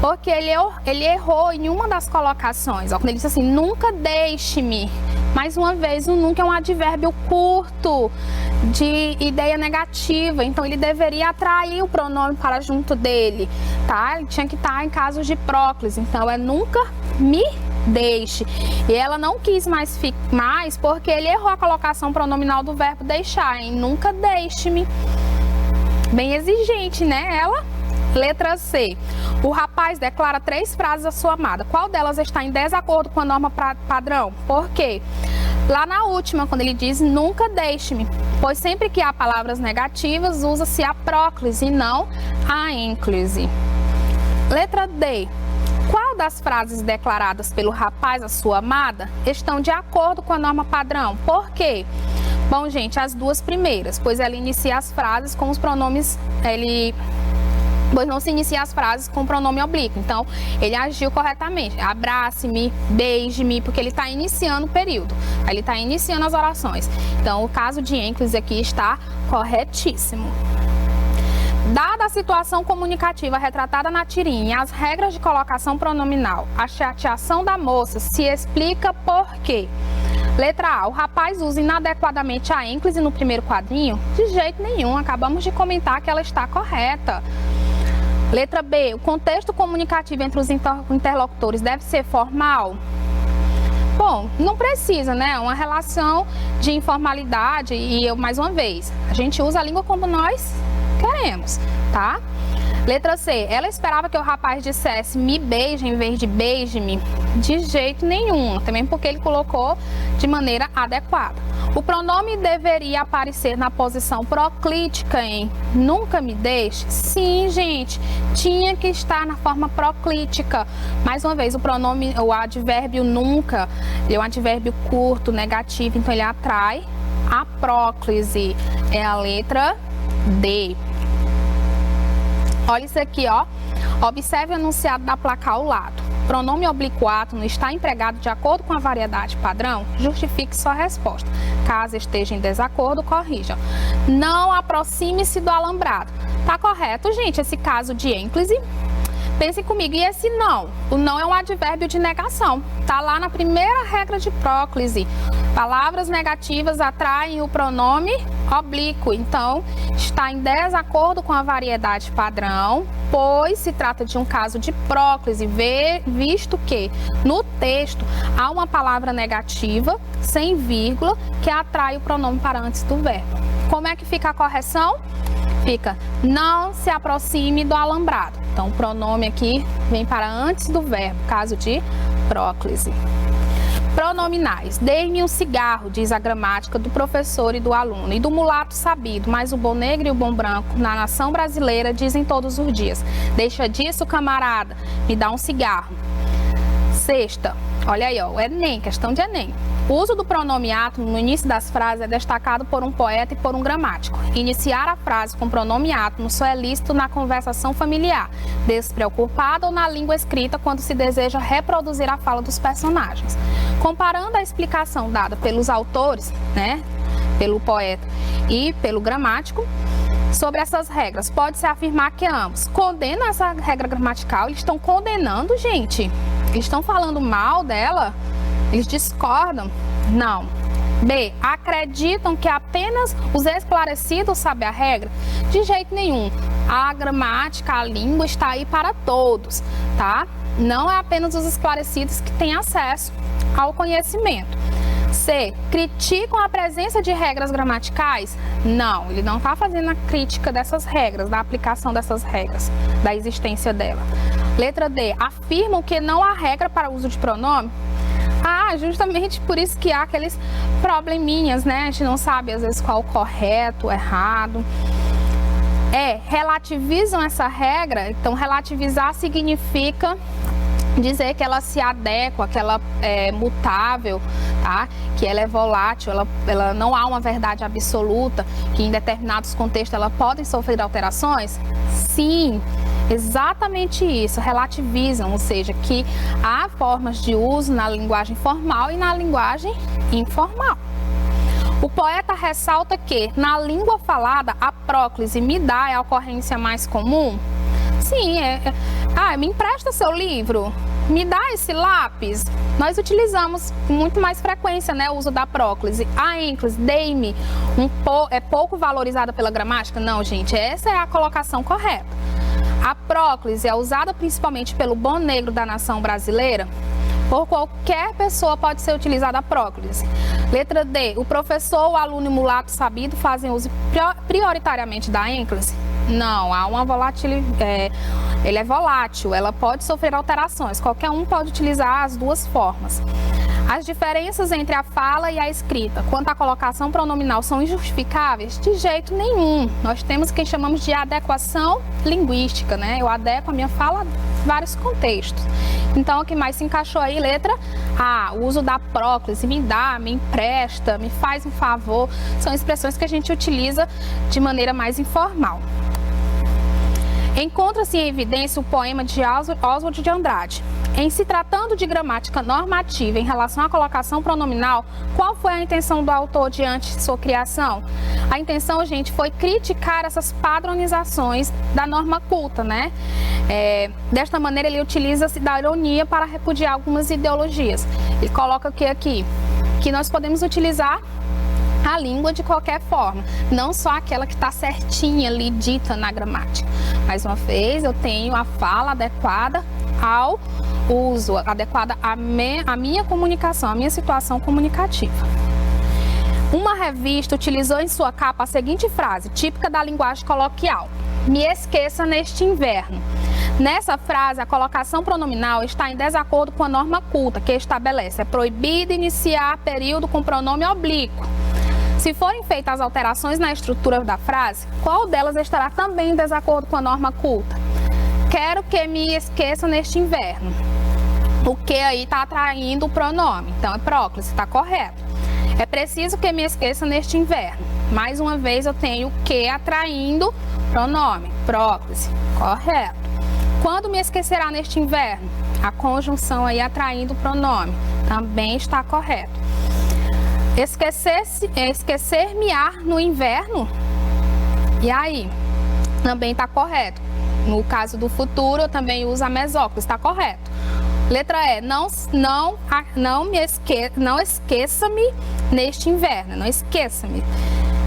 Porque ele errou em uma das colocações. Ó, quando ele disse assim, nunca deixe-me. Mais uma vez, o nunca é um advérbio curto, de ideia negativa. Então, ele deveria atrair o pronome para junto dele, tá? Ele tinha que estar em casos de próclise. Então, é nunca me deixe. E ela não quis mais porque ele errou a colocação pronominal do verbo deixar, hein? Nunca deixe-me. Bem exigente, né? Ela. Letra C. O rapaz declara 3 frases à sua amada. Qual delas está em desacordo com a norma padrão? Por quê? Lá na última, quando ele diz nunca deixe-me, pois sempre que há palavras negativas, usa-se a próclise e não a ênclise. Letra D. Qual das frases declaradas pelo rapaz à sua amada estão de acordo com a norma padrão? Por quê? Bom, gente, as duas primeiras, pois ela inicia as frases com os pronomes, pois não se inicia as frases com o pronome oblíquo. Então, ele agiu corretamente. Abrace-me, beije-me, porque ele está iniciando o período. Ele está iniciando as orações. Então, o caso de ênclise aqui está corretíssimo. Dada a situação comunicativa retratada na tirinha e as regras de colocação pronominal, a chateação da moça se explica por quê? Letra A. O rapaz usa inadequadamente a ênclise no primeiro quadrinho? De jeito nenhum, acabamos de comentar que ela está correta. Letra B. O contexto comunicativo entre os interlocutores deve ser formal? Bom, não precisa, né? É uma relação de informalidade e, mais uma vez, a gente usa a língua como nós queremos, tá? Letra C. Ela esperava que o rapaz dissesse me beije em vez de beije-me? De jeito nenhum, também porque ele colocou de maneira adequada. O pronome deveria aparecer na posição proclítica em nunca me deixe? Sim, gente, tinha que estar na forma proclítica. Mais uma vez, o advérbio nunca, ele é um advérbio curto, negativo, então ele atrai a próclise. É a letra D. Olha isso aqui, ó. Observe o enunciado da placa ao lado. Pronome oblíquo átono está empregado de acordo com a variedade padrão? Justifique sua resposta. Caso esteja em desacordo, corrija. Não aproxime-se do alambrado. Tá correto, gente, esse caso de ênclise? Pensem comigo, e esse não? O não é um advérbio de negação. Tá lá na primeira regra de próclise. Palavras negativas atraem o pronome oblíquo. Então, está em desacordo com a variedade padrão, pois se trata de um caso de próclise, visto que no texto há uma palavra negativa, sem vírgula, que atrai o pronome para antes do verbo. Como é que fica a correção? Fica, não se aproxime do alambrado. Então, o pronome aqui vem para antes do verbo, caso de próclise. Pronominais. Dê-me um cigarro, diz a gramática do professor e do aluno. E do mulato sabido, mas o bom negro e o bom branco, na nação brasileira, dizem todos os dias. Deixa disso, camarada, me dá um cigarro. Sexta. Olha aí, ó, o Enem, questão de Enem. O uso do pronome átomo no início das frases é destacado por um poeta e por um gramático. Iniciar a frase com pronome átomo só é lícito na conversação familiar, despreocupada ou na língua escrita quando se deseja reproduzir a fala dos personagens. Comparando a explicação dada pelos autores, né, pelo poeta e pelo gramático, sobre essas regras? Pode-se afirmar que ambos condenam essa regra gramatical. Eles estão condenando, gente? Eles estão falando mal dela? Eles discordam? Não. B. Acreditam que apenas os esclarecidos sabem a regra? De jeito nenhum. A gramática, a língua está aí para todos, tá? Não é apenas os esclarecidos que têm acesso ao conhecimento. C. Criticam a presença de regras gramaticais? Não, ele não está fazendo a crítica dessas regras, da aplicação dessas regras, da existência dela. Letra D. Afirmam que não há regra para o uso de pronome? Justamente por isso que há aqueles probleminhas, né? A gente não sabe às vezes qual o correto, o errado. Relativizam essa regra. Então, relativizar significa dizer que ela se adequa, que ela é mutável, tá? Que ela é volátil, ela não há uma verdade absoluta, que em determinados contextos ela pode sofrer alterações? Sim, exatamente isso, relativizam, ou seja, que há formas de uso na linguagem formal e na linguagem informal. O poeta ressalta que, na língua falada, a próclise me dá é a ocorrência mais comum? Sim, me empresta seu livro, me dá esse lápis. Nós utilizamos com muito mais frequência, né, o uso da próclise. A ênclise, dei-me, é pouco valorizada pela gramática? Não, gente, essa é a colocação correta. A próclise é usada principalmente pelo bom negro da nação brasileira? Por qualquer pessoa pode ser utilizada a próclise. Letra D. O professor, o aluno e o mulato sabido fazem uso prioritariamente da ênclise? Não, há uma volatilidade. Ele é volátil, ela pode sofrer alterações. Qualquer um pode utilizar as duas formas. As diferenças entre a fala e a escrita quanto à colocação pronominal são injustificáveis? De jeito nenhum. Nós temos o que chamamos de adequação linguística, né? Eu adequo a minha fala a vários contextos. Então, o que mais se encaixou aí? Letra A. O uso da próclise, me dá, me empresta, me faz um favor. São expressões que a gente utiliza de maneira mais informal. Encontra-se em evidência o poema de Oswald de Andrade. Em se tratando de gramática normativa em relação à colocação pronominal, qual foi a intenção do autor diante de sua criação? A intenção, gente, foi criticar essas padronizações da norma culta, né? Desta maneira, ele utiliza-se da ironia para repudiar algumas ideologias. Ele coloca o que aqui? Que nós podemos utilizar a língua de qualquer forma, não só aquela que está certinha ali, dita na gramática. Mais uma vez, eu tenho a fala adequada ao uso, adequada à minha comunicação, à minha situação comunicativa. Uma revista utilizou em sua capa a seguinte frase, típica da linguagem coloquial: me esqueça neste inverno. Nessa frase, a colocação pronominal está em desacordo com a norma culta, que estabelece: é proibido iniciar período com pronome oblíquo. Se forem feitas as alterações na estrutura da frase, qual delas estará também em desacordo com a norma culta? Quero que me esqueça neste inverno. O que aí está atraindo o pronome, então é próclise, está correto. É preciso que me esqueça neste inverno. Mais uma vez eu tenho que atraindo pronome, próclise, correto. Quando me esquecerá neste inverno? A conjunção aí atraindo o pronome, também está correto. Esquecer-me-á no inverno? E aí? Também está correto. No caso do futuro, eu também uso a mesóclise, está correto. Letra E, não esqueça-me neste inverno, não esqueça-me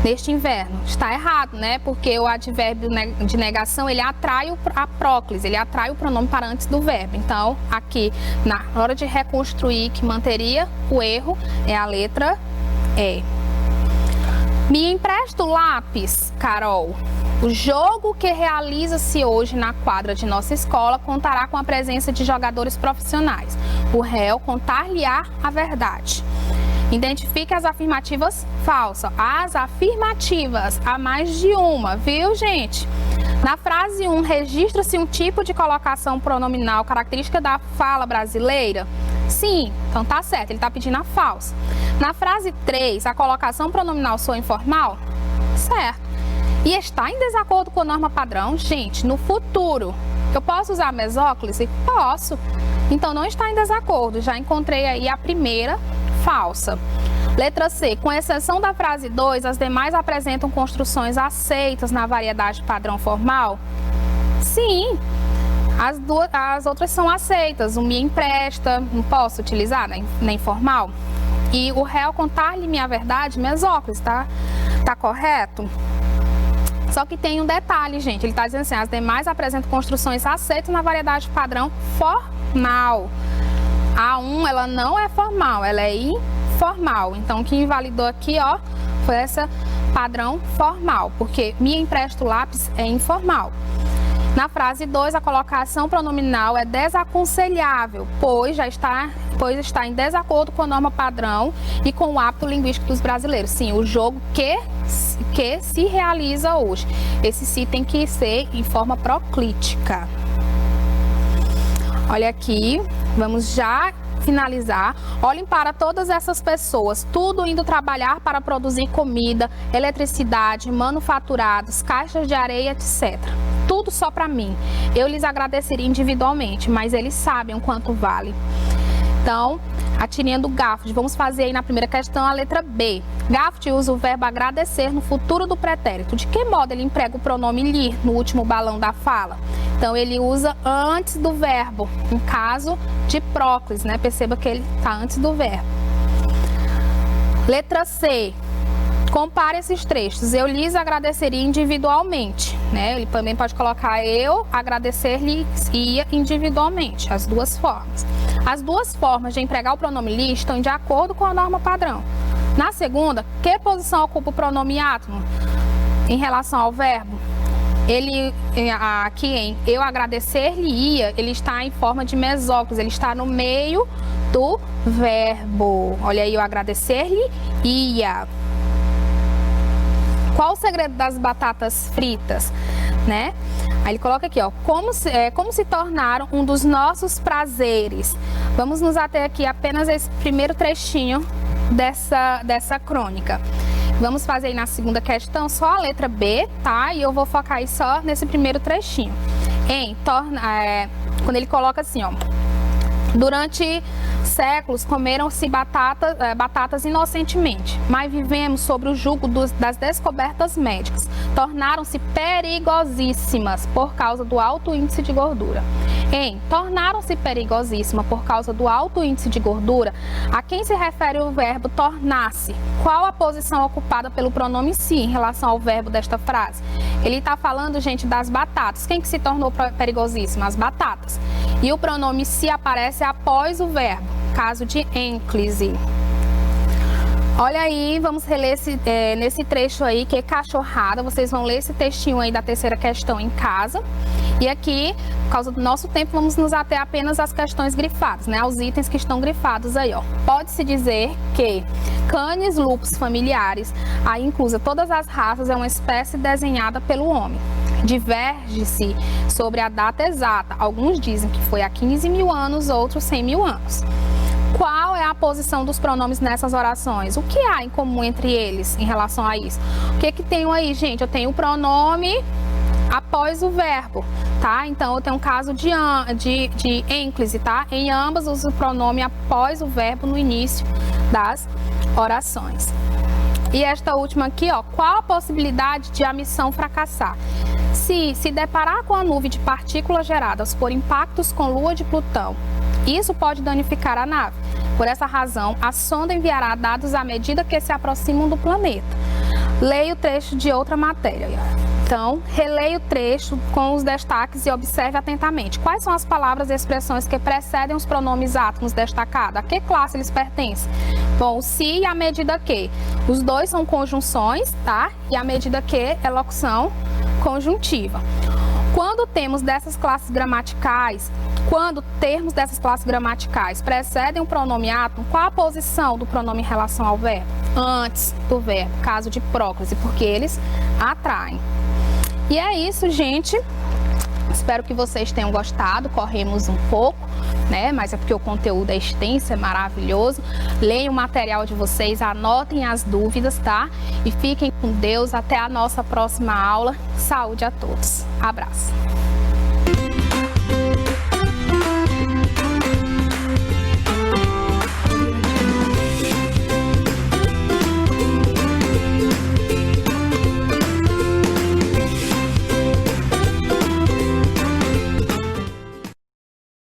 neste inverno. Está errado, né? Porque o advérbio de negação, ele atrai a próclise, ele atrai o pronome para antes do verbo. Então, aqui, na hora de reconstruir, que manteria o erro, é a letra E. Me empresta o lápis, Carol. O jogo que realiza-se hoje na quadra de nossa escola contará com a presença de jogadores profissionais. O réu contar-lhe-á a verdade. Identifique as afirmativas falsas. As afirmativas, há mais de uma, viu, gente? Na frase 1, registra-se um tipo de colocação pronominal característica da fala brasileira? Sim, então tá certo, ele tá pedindo a falsa. Na frase 3, a colocação pronominal soa informal? Certo. E está em desacordo com a norma padrão? Gente, no futuro, eu posso usar a mesóclise? Posso. Então não está em desacordo, já encontrei aí a primeira falsa. Letra C. Com exceção da frase 2, as demais apresentam construções aceitas na variedade padrão formal? Sim. As outras são aceitas. O me empresta, não posso utilizar na informal. E o réu contar-lhe minha verdade, mesóclise, tá? Tá correto? Só que tem um detalhe, gente. Ele está dizendo assim, as demais apresentam construções aceitas na variedade padrão formal. A 1, ela não é formal, ela é informal. Então, o que invalidou aqui, ó, foi essa padrão formal, porque me empresta o lápis é informal. Na frase 2, a colocação pronominal é desaconselhável, pois está em desacordo com a norma padrão e com o hábito linguístico dos brasileiros. Sim, o jogo que se realiza hoje. Esse se tem que ser em forma proclítica. Olha aqui, vamos já finalizar. Olhem para todas essas pessoas, tudo indo trabalhar para produzir comida, eletricidade, manufaturados, caixas de areia, etc. Tudo só para mim. Eu lhes agradeceria individualmente, mas eles sabem o quanto vale. Então, a tirinha do Gafford. Vamos fazer aí na primeira questão a letra B. Gafford usa o verbo agradecer no futuro do pretérito. De que modo ele emprega o pronome lhe no último balão da fala? Então, ele usa antes do verbo, em caso de próclise, né? Perceba que ele está antes do verbo. Letra C. Compare esses trechos. Eu lhes agradeceria individualmente, né? Ele também pode colocar eu agradecer-lhe individualmente, as duas formas. As duas formas de empregar o pronome lhe estão de acordo com a norma padrão. Na segunda, que posição ocupa o pronome átomo em relação ao verbo? Ele, aqui em eu agradecer-lhe-ia, ele está em forma de mesóclise, ele está no meio do verbo. Olha aí, eu agradecer-lhe-ia. Qual o segredo das batatas fritas, né? Aí ele coloca aqui, ó, como se tornaram um dos nossos prazeres. Vamos nos ater aqui apenas esse primeiro trechinho dessa crônica. Vamos fazer aí na segunda questão só a letra B, tá? E eu vou focar aí só nesse primeiro trechinho. Quando ele coloca assim, ó. Durante séculos comeram-se batatas inocentemente, mas vivemos sobre o jugo das descobertas médicas. Tornaram-se perigosíssimas por causa do alto índice de gordura. Tornaram-se perigosíssimas por causa do alto índice de gordura, a quem se refere o verbo tornar-se? Qual a posição ocupada pelo pronome se em relação ao verbo desta frase? Ele está falando, gente, das batatas. Quem que se tornou perigosíssima? As batatas. E o pronome se aparece após o verbo, caso de ênclise. Olha aí, vamos reler nesse trecho aí, que é cachorrada. Vocês vão ler esse textinho aí da terceira questão em casa. E aqui, por causa do nosso tempo, vamos nos ater apenas às questões grifadas, né? Aos itens que estão grifados aí, ó. Pode-se dizer que canes lupus familiares, aí inclusa todas as raças, é uma espécie desenhada pelo homem. Diverge-se sobre a data exata. Alguns dizem que foi há 15 mil anos, outros 100 mil anos. Qual é a posição dos pronomes nessas orações? O que há em comum entre eles em relação a isso? O que que tenho aí, gente? Eu tenho o pronome após o verbo, tá? Então, eu tenho um caso de ênclise, tá? Em ambas, uso o pronome após o verbo no início das orações. E esta última aqui, ó, qual a possibilidade de a missão fracassar? Se deparar com a nuvem de partículas geradas por impactos com Lua de Plutão, isso pode danificar a nave. Por essa razão, a sonda enviará dados à medida que se aproximam do planeta. Leia o trecho de outra matéria. Então, releia o trecho com os destaques e observe atentamente. Quais são as palavras e expressões que precedem os pronomes átomos destacados? A que classe eles pertencem? Bom, o se e a medida que. Os dois são conjunções, tá? E a medida que é locução conjuntiva. Quando termos dessas classes gramaticais precedem o pronome átomo, qual a posição do pronome em relação ao verbo? Antes do verbo, caso de próclise, porque eles atraem. E é isso, gente. Espero que vocês tenham gostado. Corremos um pouco, né? Mas é porque o conteúdo é extenso, é maravilhoso. Leiam o material de vocês, anotem as dúvidas, tá? E fiquem com Deus. Até a nossa próxima aula. Saúde a todos. Abraço.